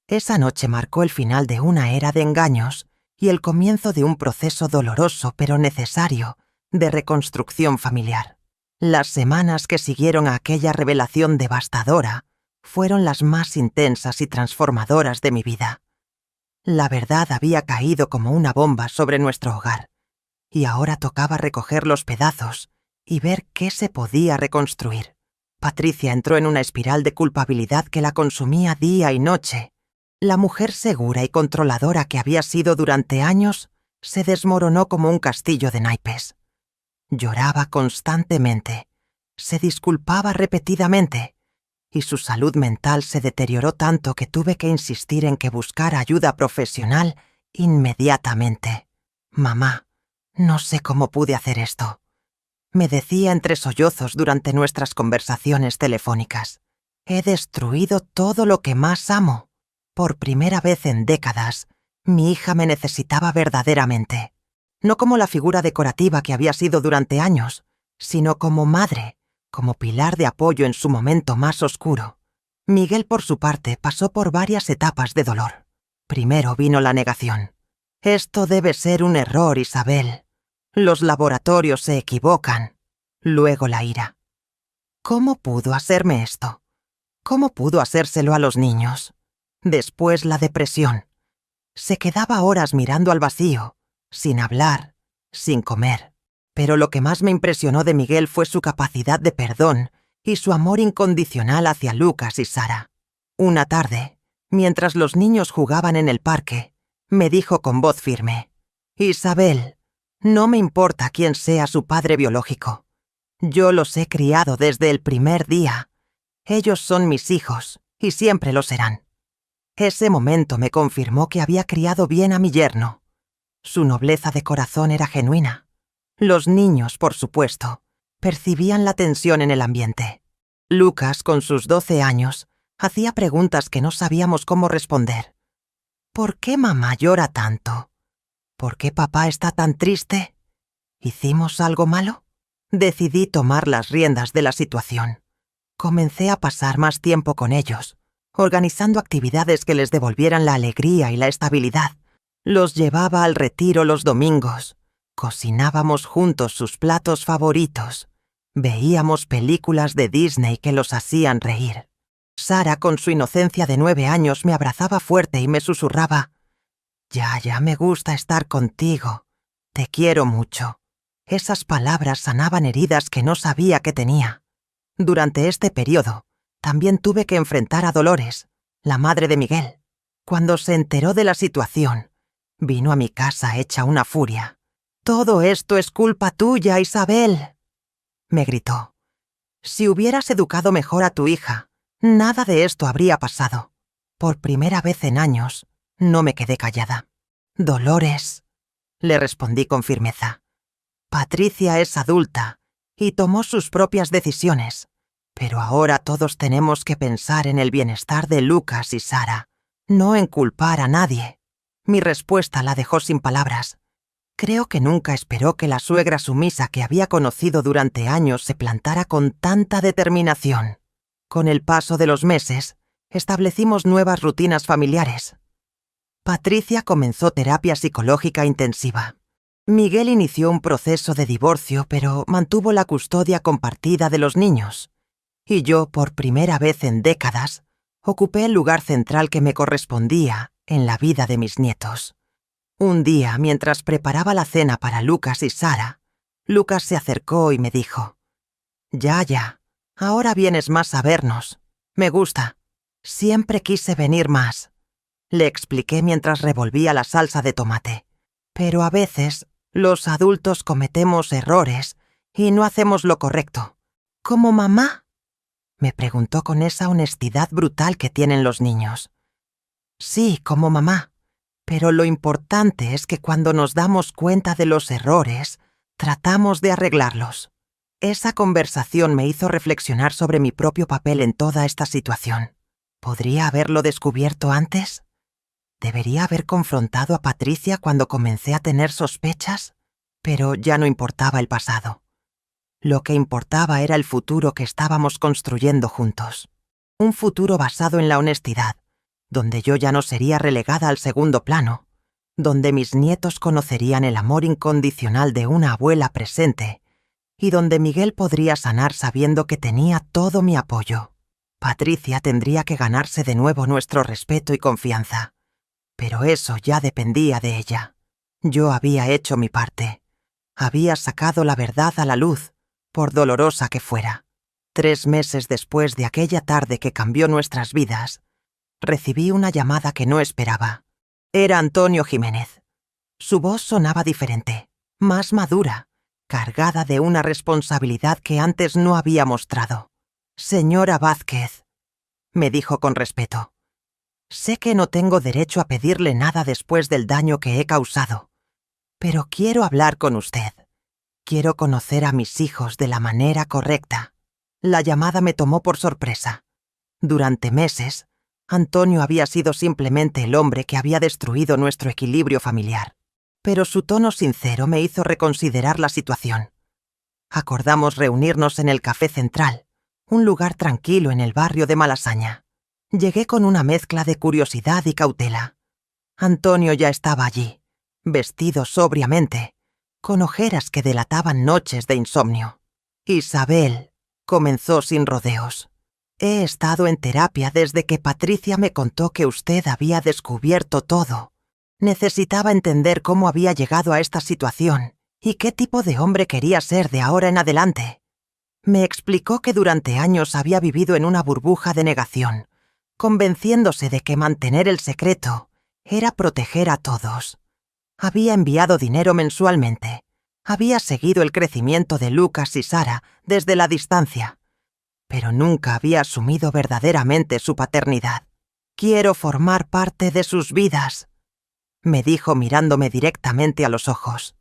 A: Esa noche marcó el final de una era de engaños y el comienzo de un proceso doloroso pero necesario de reconstrucción familiar. Las semanas que siguieron a aquella revelación devastadora fueron las más intensas y transformadoras de mi vida. La verdad había caído como una bomba sobre nuestro hogar, y ahora tocaba recoger los pedazos y ver qué se podía reconstruir. Patricia entró en una espiral de culpabilidad que la consumía día y noche. La mujer segura y controladora que había sido durante años se desmoronó como un castillo de naipes. Lloraba constantemente, se disculpaba repetidamente, y su salud mental se deterioró tanto que tuve que insistir en que buscara ayuda profesional inmediatamente. «Mamá, no sé cómo pude hacer esto», me decía entre sollozos durante nuestras conversaciones telefónicas. «He destruido todo lo que más amo. Por primera vez en décadas, mi hija me necesitaba verdaderamente. No como la figura decorativa que había sido durante años, sino como madre, como pilar de apoyo en su momento más oscuro». Miguel, por su parte, pasó por varias etapas de dolor. Primero vino la negación. «Esto debe ser un error, Isabel. Los laboratorios se equivocan». Luego la ira. «¿Cómo pudo hacerme esto? ¿Cómo pudo hacérselo a los niños? Después la depresión. Se quedaba horas mirando al vacío, sin hablar, sin comer. Pero lo que más me impresionó de Miguel fue su capacidad de perdón y su amor incondicional hacia Lucas y Sara. Una tarde, mientras los niños jugaban en el parque, me dijo con voz firme: «Isabel, no me importa quién sea su padre biológico. Yo los he criado desde el primer día. Ellos son mis hijos y siempre lo serán». Ese momento me confirmó que había criado bien a mi yerno. Su nobleza de corazón era genuina. Los niños, por supuesto, percibían la tensión en el ambiente. Lucas, con sus 12 años, hacía preguntas que no sabíamos cómo responder. ¿Por qué mamá llora tanto? ¿Por qué papá está tan triste? ¿Hicimos algo malo? Decidí tomar las riendas de la situación. Comencé a pasar más tiempo con ellos, organizando actividades que les devolvieran la alegría y la estabilidad. Los llevaba al retiro los domingos. Cocinábamos juntos sus platos favoritos. Veíamos películas de Disney que los hacían reír. Sara, con su inocencia de 9 años, me abrazaba fuerte y me susurraba: ya me gusta estar contigo. Te quiero mucho». Esas palabras sanaban heridas que no sabía que tenía. Durante este periodo, también tuve que enfrentar a Dolores, la madre de Miguel. Cuando se enteró de la situación, vino a mi casa hecha una furia. «Todo esto es culpa tuya, Isabel», me gritó. «Si hubieras educado mejor a tu hija, nada de esto habría pasado». Por primera vez en años, no me quedé callada. «Dolores», le respondí con firmeza. «Patricia es adulta y tomó sus propias decisiones, pero ahora todos tenemos que pensar en el bienestar de Lucas y Sara, no en culpar a nadie». Mi respuesta la dejó sin palabras. Creo que nunca esperó que la suegra sumisa que había conocido durante años se plantara con tanta determinación. Con el paso de los meses, establecimos nuevas rutinas familiares. Patricia comenzó terapia psicológica intensiva. Miguel inició un proceso de divorcio, pero mantuvo la custodia compartida de los niños. Y yo, por primera vez en décadas, ocupé el lugar central que me correspondía en la vida de mis nietos. Un día, mientras preparaba la cena para Lucas y Sara, Lucas se acercó y me dijo: Ya, ahora vienes más a vernos. Me gusta. Siempre quise venir más», le expliqué mientras revolvía la salsa de tomate. «Pero a veces, los adultos cometemos errores y no hacemos lo correcto». «¿Como mamá?», me preguntó con esa honestidad brutal que tienen los niños. «Sí, como mamá. Pero lo importante es que cuando nos damos cuenta de los errores, tratamos de arreglarlos». Esa conversación me hizo reflexionar sobre mi propio papel en toda esta situación. ¿Podría haberlo descubierto antes? ¿Debería haber confrontado a Patricia cuando comencé a tener sospechas? Pero ya no importaba el pasado. Lo que importaba era el futuro que estábamos construyendo juntos. Un futuro basado en la honestidad, donde yo ya no sería relegada al segundo plano, donde mis nietos conocerían el amor incondicional de una abuela presente y donde Miguel podría sanar sabiendo que tenía todo mi apoyo. Patricia tendría que ganarse de nuevo nuestro respeto y confianza, pero eso ya dependía de ella. Yo había hecho mi parte. Había sacado la verdad a la luz, por dolorosa que fuera. 3 meses después de aquella tarde que cambió nuestras vidas, recibí una llamada que no esperaba. Era Antonio Jiménez. Su voz sonaba diferente, más madura, cargada de una responsabilidad que antes no había mostrado. «Señora Vázquez», me dijo con respeto, «sé que no tengo derecho a pedirle nada después del daño que he causado, pero quiero hablar con usted. Quiero conocer a mis hijos de la manera correcta». La llamada me tomó por sorpresa. Durante meses, Antonio había sido simplemente el hombre que había destruido nuestro equilibrio familiar. Pero su tono sincero me hizo reconsiderar la situación. Acordamos reunirnos en el Café Central, un lugar tranquilo en el barrio de Malasaña. Llegué con una mezcla de curiosidad y cautela. Antonio ya estaba allí, vestido sobriamente, con ojeras que delataban noches de insomnio. «Isabel», comenzó sin rodeos, He estado en terapia desde que Patricia me contó que usted había descubierto todo. Necesitaba entender cómo había llegado a esta situación y qué tipo de hombre quería ser de ahora en adelante. Me explicó que durante años había vivido en una burbuja de negación, convenciéndose de que mantener el secreto era proteger a todos. Había enviado dinero mensualmente. Había seguido el crecimiento de Lucas y Sara desde la distancia, pero nunca había asumido verdaderamente su paternidad. Quiero formar parte de sus vidas, me dijo mirándome directamente a los ojos.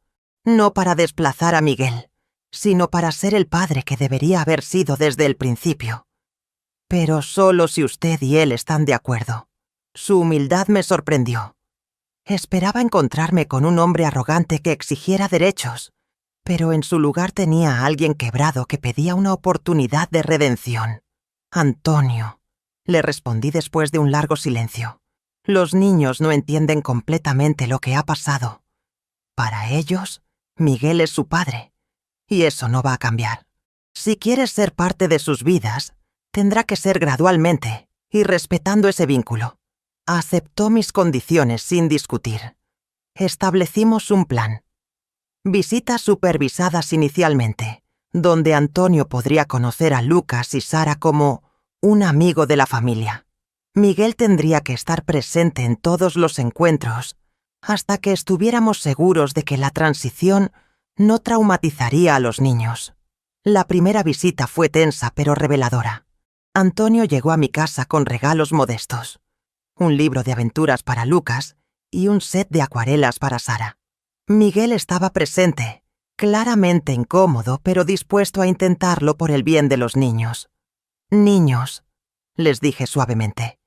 A: No para desplazar a Miguel, sino para ser el padre que debería haber sido desde el principio. Pero solo si usted y él están de acuerdo. Su humildad me sorprendió. Esperaba encontrarme con un hombre arrogante que exigiera derechos, pero en su lugar tenía a alguien quebrado que pedía una oportunidad de redención. Antonio, le respondí después de un largo silencio. Los niños no entienden completamente lo que ha pasado. Para ellos, Miguel es su padre, y eso no va a cambiar. Si quieres ser parte de sus vidas, tendrá que ser gradualmente y respetando ese vínculo. Aceptó mis condiciones sin discutir. Establecimos un plan. Visitas supervisadas inicialmente, donde Antonio podría conocer a Lucas y Sara como un amigo de la familia. Miguel tendría que estar presente en todos los encuentros hasta que estuviéramos seguros de que la transición no traumatizaría a los niños. La primera visita fue tensa pero reveladora. Antonio llegó a mi casa con regalos modestos. Un libro de aventuras para Lucas y un set de acuarelas para Sara. Miguel estaba presente, claramente incómodo, pero dispuesto a intentarlo por el bien de los niños. Niños, les dije suavemente.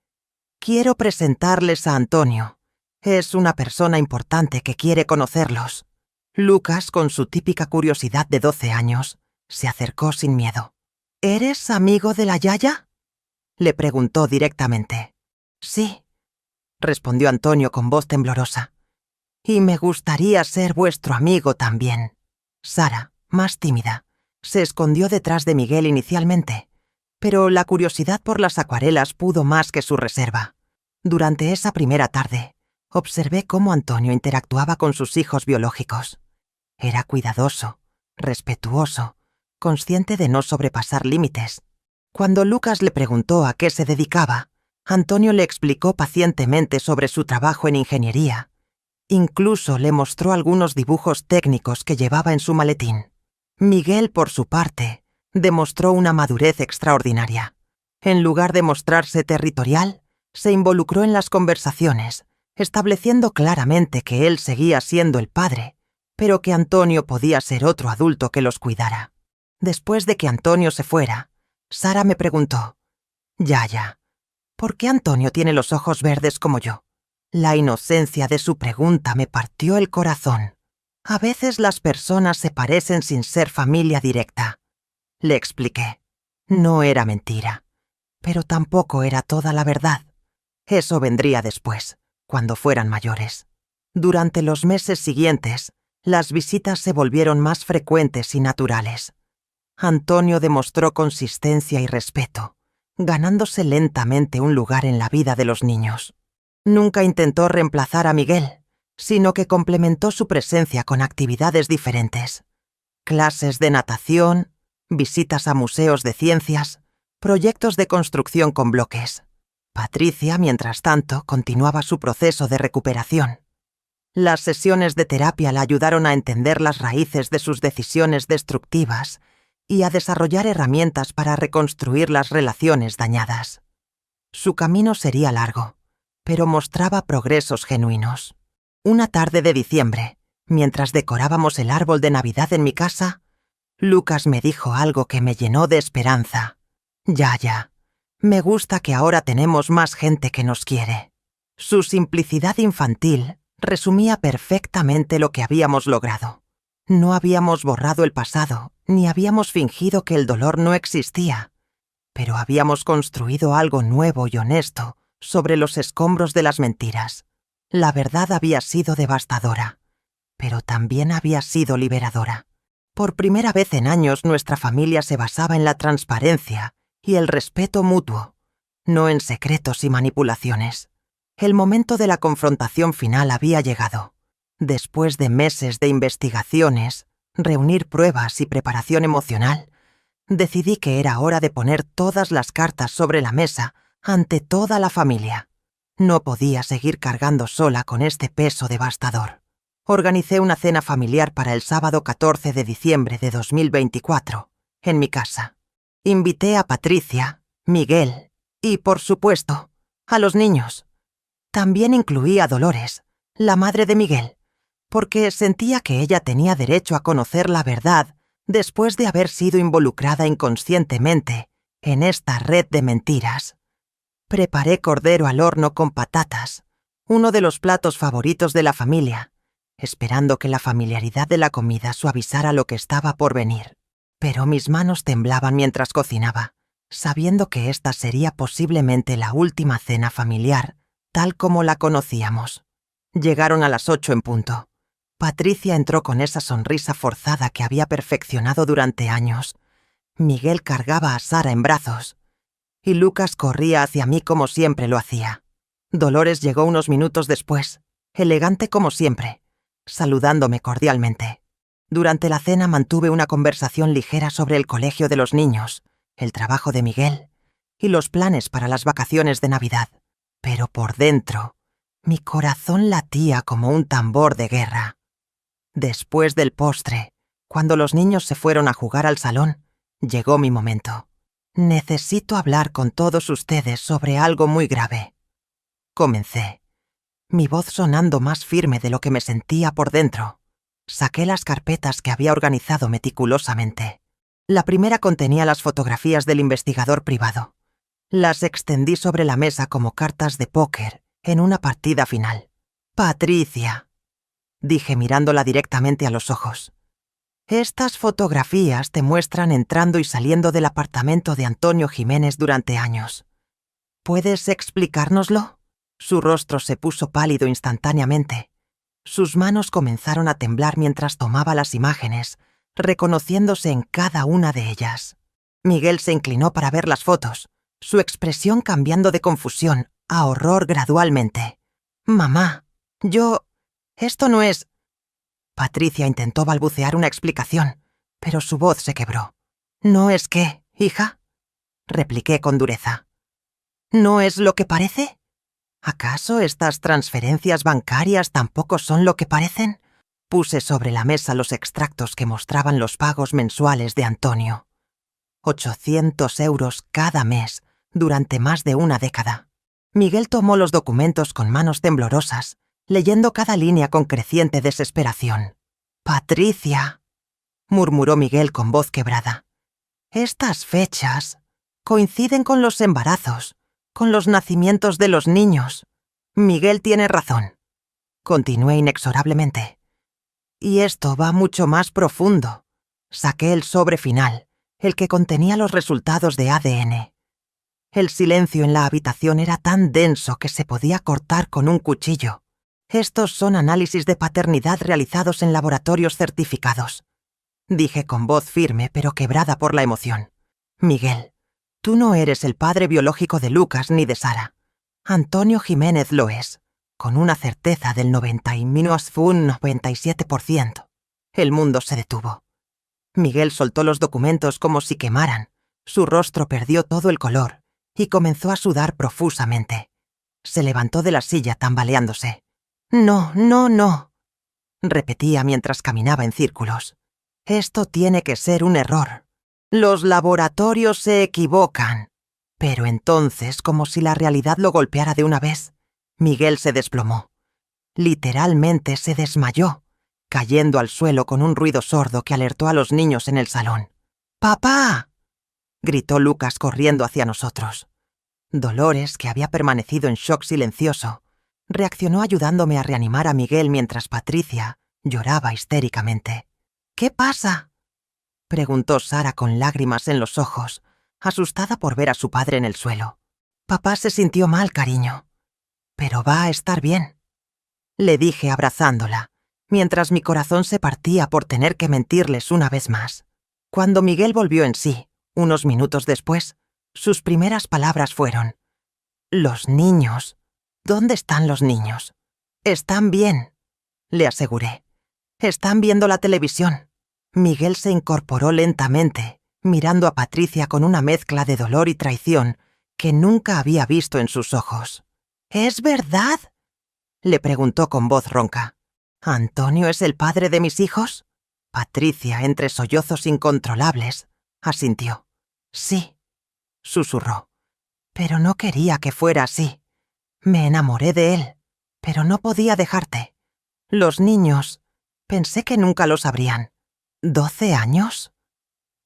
A: Quiero presentarles a Antonio. Es una persona importante que quiere conocerlos. Lucas, con su típica curiosidad de 12 años, se acercó sin miedo. ¿Eres amigo de la Yaya?, le preguntó directamente. Sí, respondió Antonio con voz temblorosa. Y me gustaría ser vuestro amigo también. Sara, más tímida, se escondió detrás de Miguel inicialmente, pero la curiosidad por las acuarelas pudo más que su reserva. Durante esa primera tarde, observé cómo Antonio interactuaba con sus hijos biológicos. Era cuidadoso, respetuoso, consciente de no sobrepasar límites. Cuando Lucas le preguntó a qué se dedicaba, Antonio le explicó pacientemente sobre su trabajo en ingeniería. Incluso le mostró algunos dibujos técnicos que llevaba en su maletín. Miguel, por su parte, demostró una madurez extraordinaria. En lugar de mostrarse territorial, se involucró en las conversaciones, estableciendo claramente que él seguía siendo el padre, pero que Antonio podía ser otro adulto que los cuidara. Después de que Antonio se fuera, Sara me preguntó: «Yaya, ¿por qué Antonio tiene los ojos verdes como yo?». La inocencia de su pregunta me partió el corazón. A veces las personas se parecen sin ser familia directa, le expliqué. No era mentira, pero tampoco era toda la verdad. Eso vendría después, cuando fueran mayores. Durante los meses siguientes, las visitas se volvieron más frecuentes y naturales. Antonio demostró consistencia y respeto, ganándose lentamente un lugar en la vida de los niños. Nunca intentó reemplazar a Miguel, sino que complementó su presencia con actividades diferentes. Clases de natación, visitas a museos de ciencias, proyectos de construcción con bloques. Patricia, mientras tanto, continuaba su proceso de recuperación. Las sesiones de terapia la ayudaron a entender las raíces de sus decisiones destructivas y a desarrollar herramientas para reconstruir las relaciones dañadas. Su camino sería largo, pero mostraba progresos genuinos. Una tarde de diciembre, mientras decorábamos el árbol de Navidad en mi casa, Lucas me dijo algo que me llenó de esperanza. «Yaya, me gusta que ahora tenemos más gente que nos quiere». Su simplicidad infantil resumía perfectamente lo que habíamos logrado. No habíamos borrado el pasado, ni habíamos fingido que el dolor no existía, pero habíamos construido algo nuevo y honesto sobre los escombros de las mentiras. La verdad había sido devastadora, pero también había sido liberadora. Por primera vez en años nuestra familia se basaba en la transparencia y el respeto mutuo, no en secretos y manipulaciones. El momento de la confrontación final había llegado. Después de meses de investigaciones, reunir pruebas y preparación emocional, decidí que era hora de poner todas las cartas sobre la mesa ante toda la familia. No podía seguir cargando sola con este peso devastador. Organicé una cena familiar para el sábado 14 de diciembre de 2024, en mi casa. Invité a Patricia, Miguel y, por supuesto, a los niños. También incluí a Dolores, la madre de Miguel, porque sentía que ella tenía derecho a conocer la verdad después de haber sido involucrada inconscientemente en esta red de mentiras. Preparé cordero al horno con patatas, uno de los platos favoritos de la familia, esperando que la familiaridad de la comida suavizara lo que estaba por venir. Pero mis manos temblaban mientras cocinaba, sabiendo que esta sería posiblemente la última cena familiar, tal como la conocíamos. Llegaron a las 8 en punto. Patricia entró con esa sonrisa forzada que había perfeccionado durante años. Miguel cargaba a Sara en brazos, y Lucas corría hacia mí como siempre lo hacía. Dolores llegó unos minutos después, elegante como siempre, saludándome cordialmente. Durante la cena mantuve una conversación ligera sobre el colegio de los niños, el trabajo de Miguel y los planes para las vacaciones de Navidad. Pero por dentro, mi corazón latía como un tambor de guerra. Después del postre, cuando los niños se fueron a jugar al salón, llegó mi momento. Necesito hablar con todos ustedes sobre algo muy grave. Comencé, mi voz sonando más firme de lo que me sentía por dentro. Saqué las carpetas que había organizado meticulosamente. La primera contenía las fotografías del investigador privado. Las extendí sobre la mesa como cartas de póker en una partida final. Patricia, dije mirándola directamente a los ojos. Estas fotografías te muestran entrando y saliendo del apartamento de Antonio Jiménez durante años. ¿Puedes explicárnoslo? Su rostro se puso pálido instantáneamente. Sus manos comenzaron a temblar mientras tomaba las imágenes, reconociéndose en cada una de ellas. Miguel se inclinó para ver las fotos, su expresión cambiando de confusión a horror gradualmente. «Mamá, esto no es...» Patricia intentó balbucear una explicación, pero su voz se quebró. «¿No es qué, hija?», repliqué con dureza. «¿No es lo que parece? ¿Acaso estas transferencias bancarias tampoco son lo que parecen?». Puse sobre la mesa los extractos que mostraban los pagos mensuales de Antonio. 800 euros cada mes durante más de una década. Miguel tomó los documentos con manos temblorosas, leyendo cada línea con creciente desesperación. «Patricia», murmuró Miguel con voz quebrada. «Estas fechas coinciden con los embarazos, con los nacimientos de los niños. Miguel tiene razón», continué inexorablemente. «Y esto va mucho más profundo». Saqué el sobre final, el que contenía los resultados de ADN. El silencio en la habitación era tan denso que se podía cortar con un cuchillo. «Estos son análisis de paternidad realizados en laboratorios certificados», dije con voz firme pero quebrada por la emoción. «Miguel, tú no eres el padre biológico de Lucas ni de Sara. Antonio Jiménez lo es, con una certeza del 97%. El mundo se detuvo. Miguel soltó los documentos como si quemaran. Su rostro perdió todo el color y comenzó a sudar profusamente. Se levantó de la silla tambaleándose. «No, no, no», repetía mientras caminaba en círculos. «Esto tiene que ser un error. Los laboratorios se equivocan». Pero entonces, como si la realidad lo golpeara de una vez, Miguel se desplomó. Literalmente se desmayó, cayendo al suelo con un ruido sordo que alertó a los niños en el salón. «¡Papá!», gritó Lucas corriendo hacia nosotros. Dolores, que había permanecido en shock silencioso, reaccionó ayudándome a reanimar a Miguel mientras Patricia lloraba histéricamente. «¿Qué pasa?», preguntó Sara con lágrimas en los ojos, asustada por ver a su padre en el suelo. «Papá se sintió mal, cariño. Pero va a estar bien», le dije abrazándola, mientras mi corazón se partía por tener que mentirles una vez más. Cuando Miguel volvió en sí, unos minutos después, Sus primeras palabras fueron: «Los niños. ¿Dónde están los niños? Están bien», le aseguré. «Están viendo la televisión». Miguel se incorporó lentamente, mirando a Patricia con una mezcla de dolor y traición que nunca había visto en sus ojos. «¿Es verdad?», le preguntó con voz ronca. «¿Antonio es el padre de mis hijos?». Patricia, entre sollozos incontrolables, asintió. «Sí», susurró. «Pero no quería que fuera así. Me enamoré de él, pero no podía dejarte. Los niños, pensé que nunca lo sabrían». «¿12 años?»,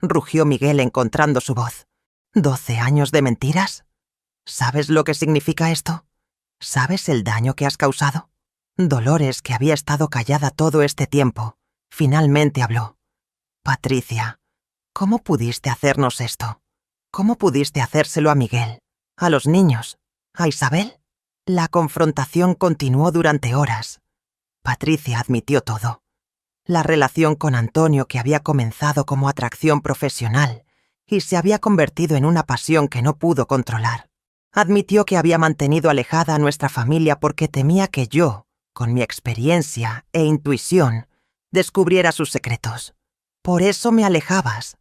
A: rugió Miguel encontrando su voz. «¿12 años de mentiras? ¿Sabes lo que significa esto? ¿Sabes el daño que has causado?». Dolores, que había estado callada todo este tiempo, finalmente habló. «Patricia, ¿cómo pudiste hacernos esto? ¿Cómo pudiste hacérselo a Miguel, a los niños, a Isabel?». La confrontación continuó durante horas. Patricia admitió todo. La relación con Antonio, que había comenzado como atracción profesional y se había convertido en una pasión que no pudo controlar. Admitió que había mantenido alejada a nuestra familia porque temía que yo, con mi experiencia e intuición, descubriera sus secretos. «Por eso me alejabas»,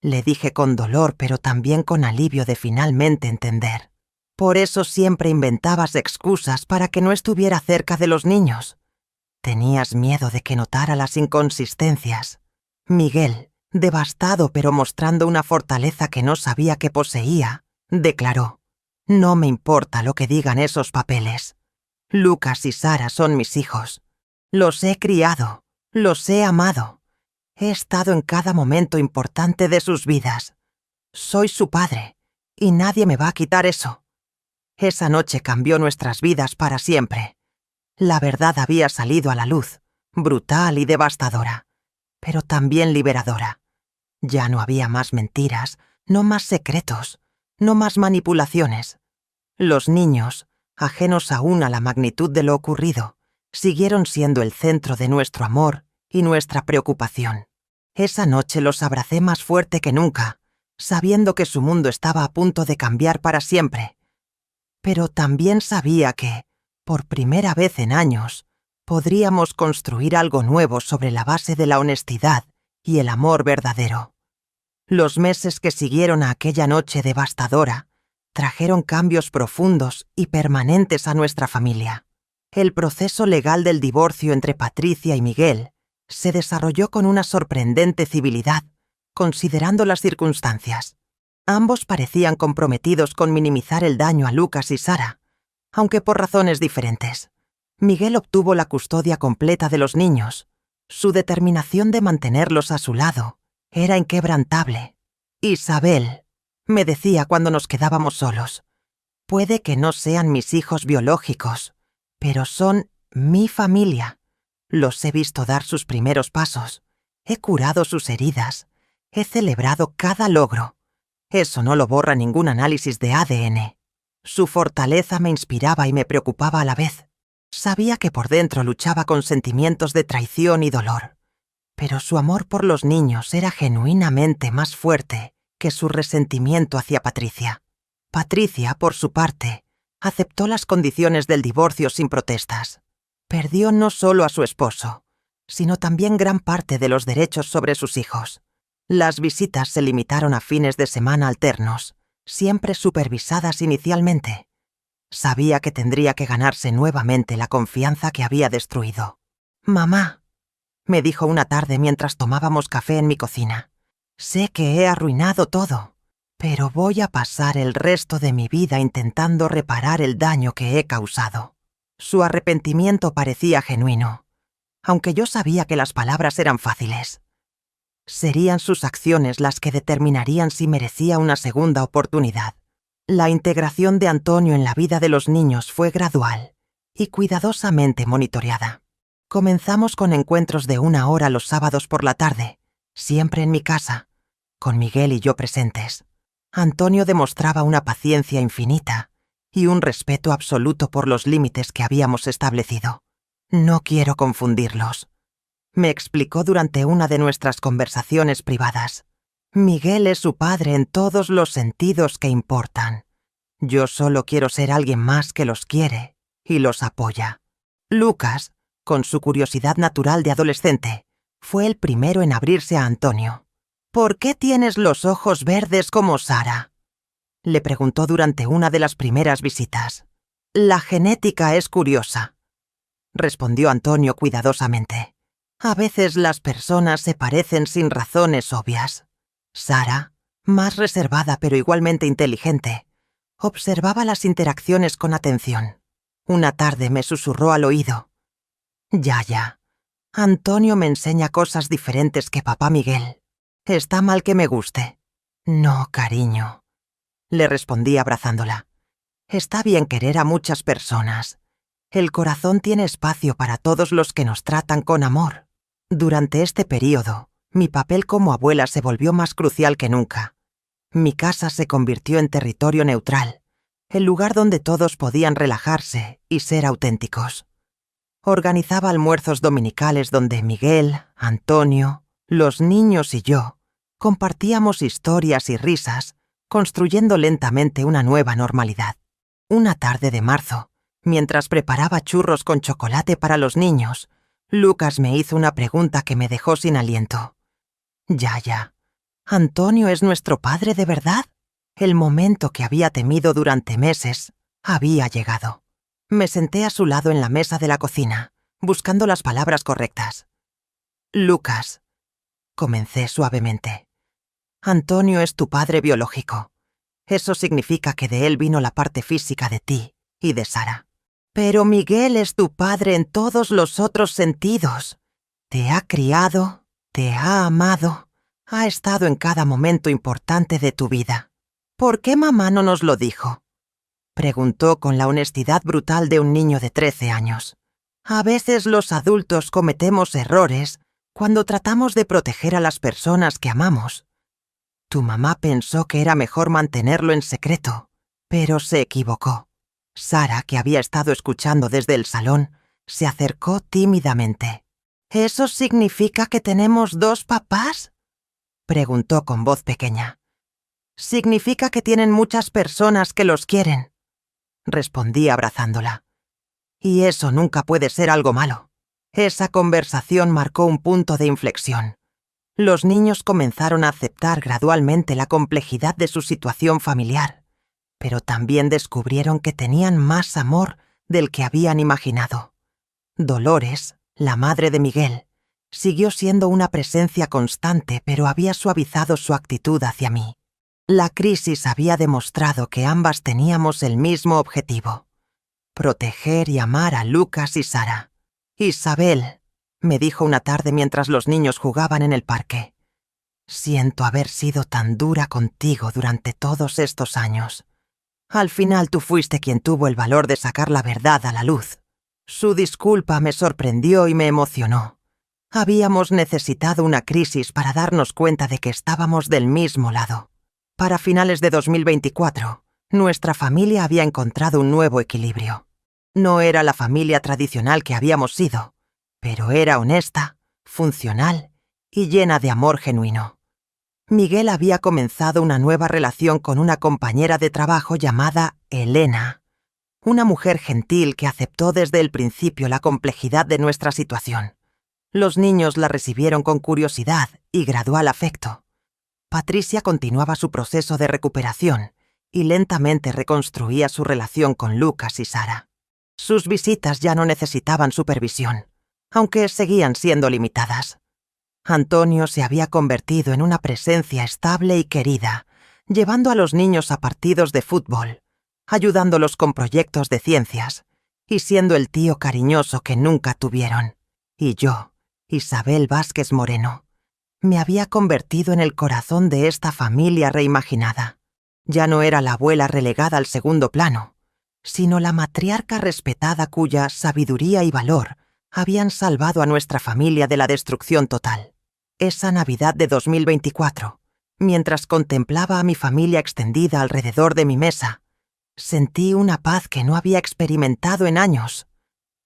A: le dije con dolor, pero también con alivio de finalmente entender. «Por eso siempre inventabas excusas para que no estuviera cerca de los niños. Tenías miedo de que notara las inconsistencias». Miguel, devastado pero mostrando una fortaleza que no sabía que poseía, declaró: «No me importa lo que digan esos papeles. Lucas y Sara son mis hijos. Los he criado, los he amado. He estado en cada momento importante de sus vidas. Soy su padre, y nadie me va a quitar eso». Esa noche cambió nuestras vidas para siempre. La verdad había salido a la luz, brutal y devastadora, pero también liberadora. Ya no había más mentiras, no más secretos, no más manipulaciones. Los niños, ajenos aún a la magnitud de lo ocurrido, siguieron siendo el centro de nuestro amor y nuestra preocupación. Esa noche los abracé más fuerte que nunca, sabiendo que su mundo estaba a punto de cambiar para siempre. Pero también sabía que, por primera vez en años, podríamos construir algo nuevo sobre la base de la honestidad y el amor verdadero. Los meses que siguieron a aquella noche devastadora trajeron cambios profundos y permanentes a nuestra familia. El proceso legal del divorcio entre Patricia y Miguel se desarrolló con una sorprendente civilidad, considerando las circunstancias. Ambos parecían comprometidos con minimizar el daño a Lucas y Sara, aunque por razones diferentes. Miguel obtuvo la custodia completa de los niños. Su determinación de mantenerlos a su lado era inquebrantable. «Isabel», me decía cuando nos quedábamos solos, «puede que no sean mis hijos biológicos, pero son mi familia. Los he visto dar sus primeros pasos. He curado sus heridas. He celebrado cada logro. Eso no lo borra ningún análisis de ADN. Su fortaleza me inspiraba y me preocupaba a la vez. Sabía que por dentro luchaba con sentimientos de traición y dolor, pero su amor por los niños era genuinamente más fuerte que su resentimiento hacia Patricia. Patricia, por su parte, aceptó las condiciones del divorcio sin protestas. Perdió no solo a su esposo, sino también gran parte de los derechos sobre sus hijos. Las visitas se limitaron a fines de semana alternos, siempre supervisadas inicialmente. Sabía que tendría que ganarse nuevamente la confianza que había destruido. «Mamá», me dijo una tarde mientras tomábamos café en mi cocina, «sé que he arruinado todo, pero voy a pasar el resto de mi vida intentando reparar el daño que he causado». Su arrepentimiento parecía genuino, aunque yo sabía que las palabras eran fáciles. Serían sus acciones las que determinarían si merecía una segunda oportunidad. La integración de Antonio en la vida de los niños fue gradual y cuidadosamente monitoreada. Comenzamos con encuentros de 1 hora los sábados por la tarde, siempre en mi casa, con Miguel y yo presentes. Antonio demostraba una paciencia infinita y un respeto absoluto por los límites que habíamos establecido. «No quiero confundirlos», me explicó durante una de nuestras conversaciones privadas. Miguel es su padre en todos los sentidos que importan. Yo solo quiero ser alguien más que los quiere y los apoya. Lucas, con su curiosidad natural de adolescente, fue el primero en abrirse a Antonio. ¿Por qué tienes los ojos verdes como Sara?, le preguntó durante una de las primeras visitas. La genética es curiosa, respondió Antonio cuidadosamente. A veces las personas se parecen sin razones obvias. Sara, más reservada pero igualmente inteligente, observaba las interacciones con atención. Una tarde me susurró al oído: Ya. Antonio me enseña cosas diferentes que papá Miguel. ¿Está mal que me guste? No, cariño, le respondí abrazándola. Está bien querer a muchas personas. El corazón tiene espacio para todos los que nos tratan con amor. Durante este período, mi papel como abuela se volvió más crucial que nunca. Mi casa se convirtió en territorio neutral, el lugar donde todos podían relajarse y ser auténticos. Organizaba almuerzos dominicales donde Miguel, Antonio, los niños y yo compartíamos historias y risas, construyendo lentamente una nueva normalidad. Una tarde de marzo, mientras preparaba churros con chocolate para los niños, Lucas me hizo una pregunta que me dejó sin aliento. Ya. ¿Antonio es nuestro padre de verdad? El momento que había temido durante meses había llegado. Me senté a su lado en la mesa de la cocina, buscando las palabras correctas. Lucas, comencé suavemente. Antonio es tu padre biológico. Eso significa que de él vino la parte física de ti y de Sara. Pero Miguel es tu padre en todos los otros sentidos. Te ha criado, te ha amado, ha estado en cada momento importante de tu vida. ¿Por qué mamá no nos lo dijo?, preguntó con la honestidad brutal de un niño de 13 años. A veces los adultos cometemos errores cuando tratamos de proteger a las personas que amamos. Tu mamá pensó que era mejor mantenerlo en secreto, pero se equivocó. Sara, que había estado escuchando desde el salón, se acercó tímidamente. ¿Eso significa que tenemos 2 papás?, preguntó con voz pequeña. Significa que tienen muchas personas que los quieren, respondí abrazándola. Y eso nunca puede ser algo malo. Esa conversación marcó un punto de inflexión. Los niños comenzaron a aceptar gradualmente la complejidad de su situación familiar, pero también descubrieron que tenían más amor del que habían imaginado. Dolores, la madre de Miguel, siguió siendo una presencia constante, pero había suavizado su actitud hacia mí. La crisis había demostrado que ambas teníamos el mismo objetivo: proteger y amar a Lucas y Sara. Isabel, me dijo una tarde mientras los niños jugaban en el parque, siento haber sido tan dura contigo durante todos estos años. Al final tú fuiste quien tuvo el valor de sacar la verdad a la luz. Su disculpa me sorprendió y me emocionó. Habíamos necesitado una crisis para darnos cuenta de que estábamos del mismo lado. Para finales de 2024, nuestra familia había encontrado un nuevo equilibrio. No era la familia tradicional que habíamos sido, pero era honesta, funcional y llena de amor genuino. Miguel había comenzado una nueva relación con una compañera de trabajo llamada Elena, una mujer gentil que aceptó desde el principio la complejidad de nuestra situación. Los niños la recibieron con curiosidad y gradual afecto. Patricia continuaba su proceso de recuperación y lentamente reconstruía su relación con Lucas y Sara. Sus visitas ya no necesitaban supervisión, aunque seguían siendo limitadas. Antonio se había convertido en una presencia estable y querida, llevando a los niños a partidos de fútbol, ayudándolos con proyectos de ciencias y siendo el tío cariñoso que nunca tuvieron. Y yo, Isabel Vázquez Moreno, me había convertido en el corazón de esta familia reimaginada. Ya no era la abuela relegada al segundo plano, sino la matriarca respetada cuya sabiduría y valor habían salvado a nuestra familia de la destrucción total. Esa Navidad de 2024, mientras contemplaba a mi familia extendida alrededor de mi mesa, sentí una paz que no había experimentado en años.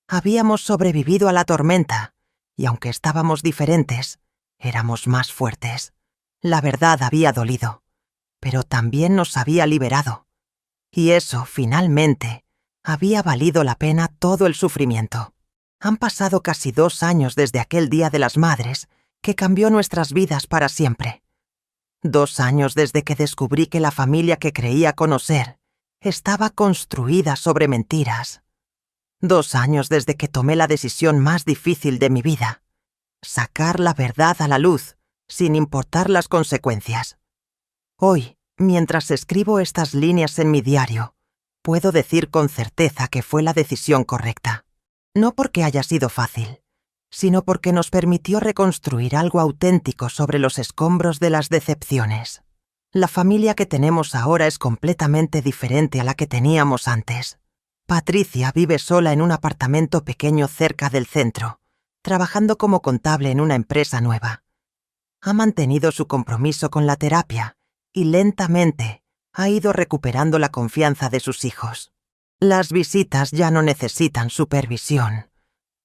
A: Habíamos sobrevivido a la tormenta, y aunque estábamos diferentes, éramos más fuertes. La verdad había dolido, pero también nos había liberado. Y eso, finalmente, había valido la pena todo el sufrimiento. Han pasado casi 2 años desde aquel Día de las Madres que cambió nuestras vidas para siempre. 2 años desde que descubrí que la familia que creía conocer estaba construida sobre mentiras. 2 años desde que tomé la decisión más difícil de mi vida: sacar la verdad a la luz, sin importar las consecuencias. Hoy, mientras escribo estas líneas en mi diario, puedo decir con certeza que fue la decisión correcta. No porque haya sido fácil, sino porque nos permitió reconstruir algo auténtico sobre los escombros de las decepciones. La familia que tenemos ahora es completamente diferente a la que teníamos antes. Patricia vive sola en un apartamento pequeño cerca del centro, trabajando como contable en una empresa nueva. Ha mantenido su compromiso con la terapia y lentamente ha ido recuperando la confianza de sus hijos. Las visitas ya no necesitan supervisión,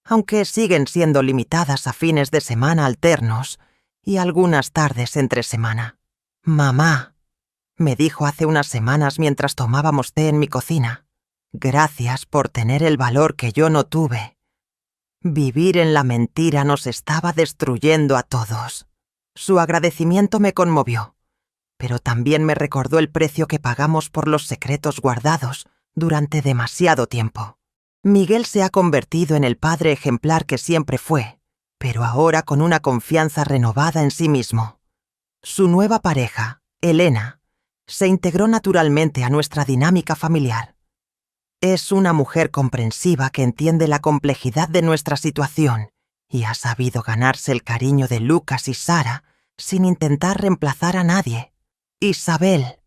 A: aunque siguen siendo limitadas a fines de semana alternos y algunas tardes entre semana. «Mamá», me dijo hace unas semanas mientras tomábamos té en mi cocina, «gracias por tener el valor que yo no tuve. Vivir en la mentira nos estaba destruyendo a todos». Su agradecimiento me conmovió, pero también me recordó el precio que pagamos por los secretos guardados durante demasiado tiempo. Miguel se ha convertido en el padre ejemplar que siempre fue, pero ahora con una confianza renovada en sí mismo. Su nueva pareja, Elena, se integró naturalmente a nuestra dinámica familiar. Es una mujer comprensiva que entiende la complejidad de nuestra situación y ha sabido ganarse el cariño de Lucas y Sara sin intentar reemplazar a nadie. «Isabel»,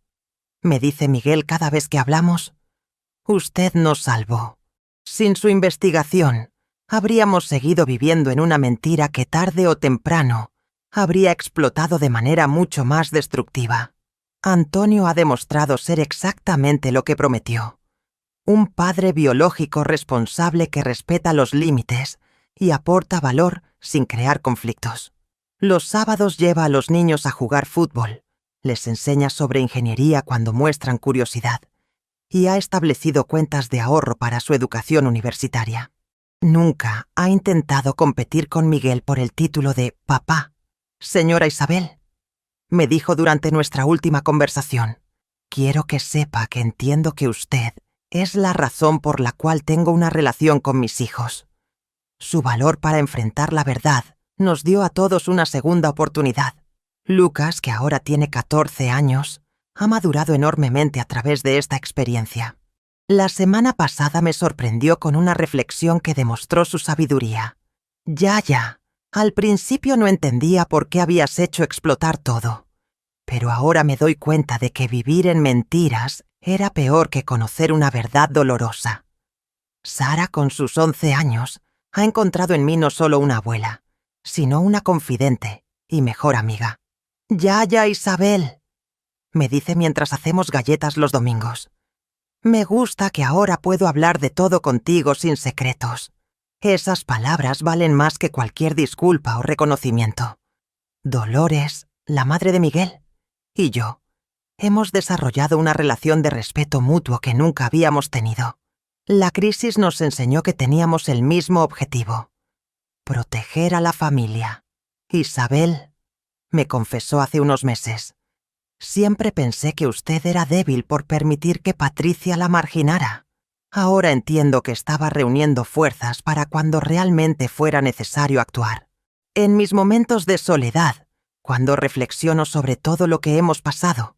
A: me dice Miguel cada vez que hablamos, «usted nos salvó. Sin su investigación, habríamos seguido viviendo en una mentira que tarde o temprano habría explotado de manera mucho más destructiva. Antonio ha demostrado ser exactamente lo que prometió: un padre biológico responsable que respeta los límites y aporta valor sin crear conflictos. Los sábados lleva a los niños a jugar fútbol, les enseña sobre ingeniería cuando muestran curiosidad, y ha establecido cuentas de ahorro para su educación universitaria. Nunca ha intentado competir con Miguel por el título de papá. «Señora Isabel», me dijo durante nuestra última conversación, «quiero que sepa que entiendo que usted es la razón por la cual tengo una relación con mis hijos. Su valor para enfrentar la verdad nos dio a todos una segunda oportunidad. Lucas, que ahora tiene 14 años, ha madurado enormemente a través de esta experiencia. La semana pasada me sorprendió con una reflexión que demostró su sabiduría. Ya, al principio no entendía por qué habías hecho explotar todo, pero ahora me doy cuenta de que vivir en mentiras era peor que conocer una verdad dolorosa. Sara, con sus 11 años, ha encontrado en mí no solo una abuela, sino una confidente y mejor amiga. «Ya, Isabel», me dice mientras hacemos galletas los domingos. «Me gusta que ahora puedo hablar de todo contigo sin secretos. Esas palabras valen más que cualquier disculpa o reconocimiento». Dolores, la madre de Miguel, y yo hemos desarrollado una relación de respeto mutuo que nunca habíamos tenido. La crisis nos enseñó que teníamos el mismo objetivo: proteger a la familia. «Isabel», me confesó hace unos meses, «siempre pensé que usted era débil por permitir que Patricia la marginara. Ahora entiendo que estaba reuniendo fuerzas para cuando realmente fuera necesario actuar. En mis momentos de soledad, cuando reflexiono sobre todo lo que hemos pasado,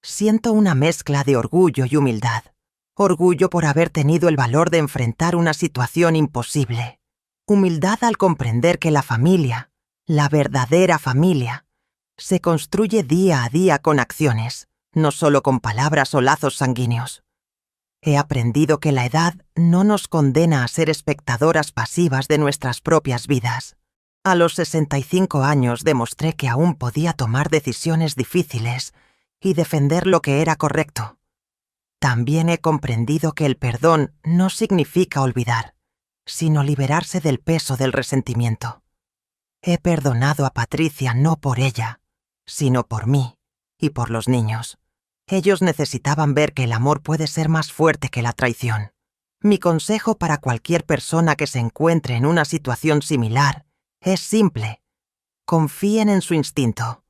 A: siento una mezcla de orgullo y humildad. Orgullo por haber tenido el valor de enfrentar una situación imposible. Humildad al comprender que la familia, la verdadera familia, se construye día a día con acciones, no solo con palabras o lazos sanguíneos. He aprendido que la edad no nos condena a ser espectadoras pasivas de nuestras propias vidas. A los 65 años demostré que aún podía tomar decisiones difíciles y defender lo que era correcto. También he comprendido que el perdón no significa olvidar, sino liberarse del peso del resentimiento. He perdonado a Patricia no por ella, sino por mí y por los niños. Ellos necesitaban ver que el amor puede ser más fuerte que la traición. Mi consejo para cualquier persona que se encuentre en una situación similar es simple. Confíen en su instinto.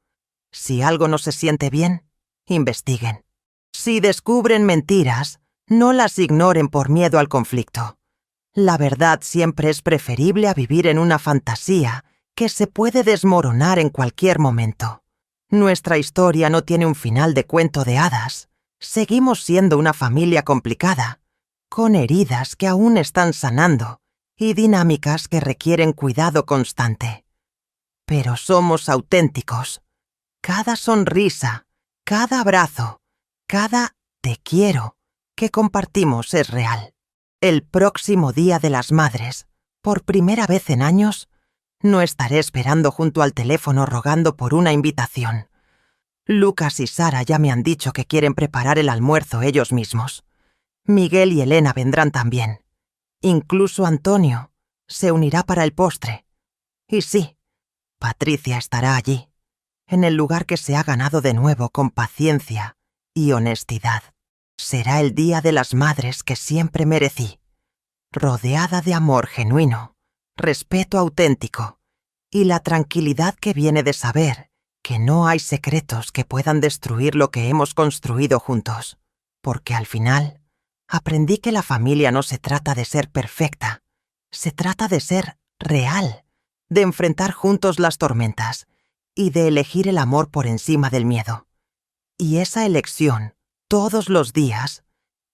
A: Si algo no se siente bien, investiguen. Si descubren mentiras, no las ignoren por miedo al conflicto. La verdad siempre es preferible a vivir en una fantasía que se puede desmoronar en cualquier momento. Nuestra historia no tiene un final de cuento de hadas. Seguimos siendo una familia complicada, con heridas que aún están sanando y dinámicas que requieren cuidado constante. Pero somos auténticos. Cada sonrisa, cada abrazo, cada te quiero que compartimos es real. El próximo Día de las Madres, por primera vez en años, no estaré esperando junto al teléfono rogando por una invitación. Lucas y Sara ya me han dicho que quieren preparar el almuerzo ellos mismos. Miguel y Elena vendrán también. Incluso Antonio se unirá para el postre. Y sí, Patricia estará allí, en el lugar que se ha ganado de nuevo con paciencia y honestidad. Será el Día de las Madres que siempre merecí, rodeada de amor genuino, respeto auténtico y la tranquilidad que viene de saber que no hay secretos que puedan destruir lo que hemos construido juntos, porque al final aprendí que la familia no se trata de ser perfecta, se trata de ser real, de enfrentar juntos las tormentas y de elegir el amor por encima del miedo. Y esa elección, todos los días,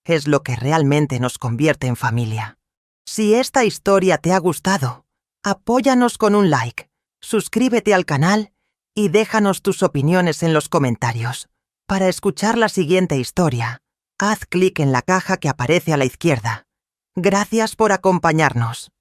A: es lo que realmente nos convierte en familia. Si esta historia te ha gustado, apóyanos con un like, suscríbete al canal y déjanos tus opiniones en los comentarios. Para escuchar la siguiente historia, haz clic en la caja que aparece a la izquierda. Gracias por acompañarnos.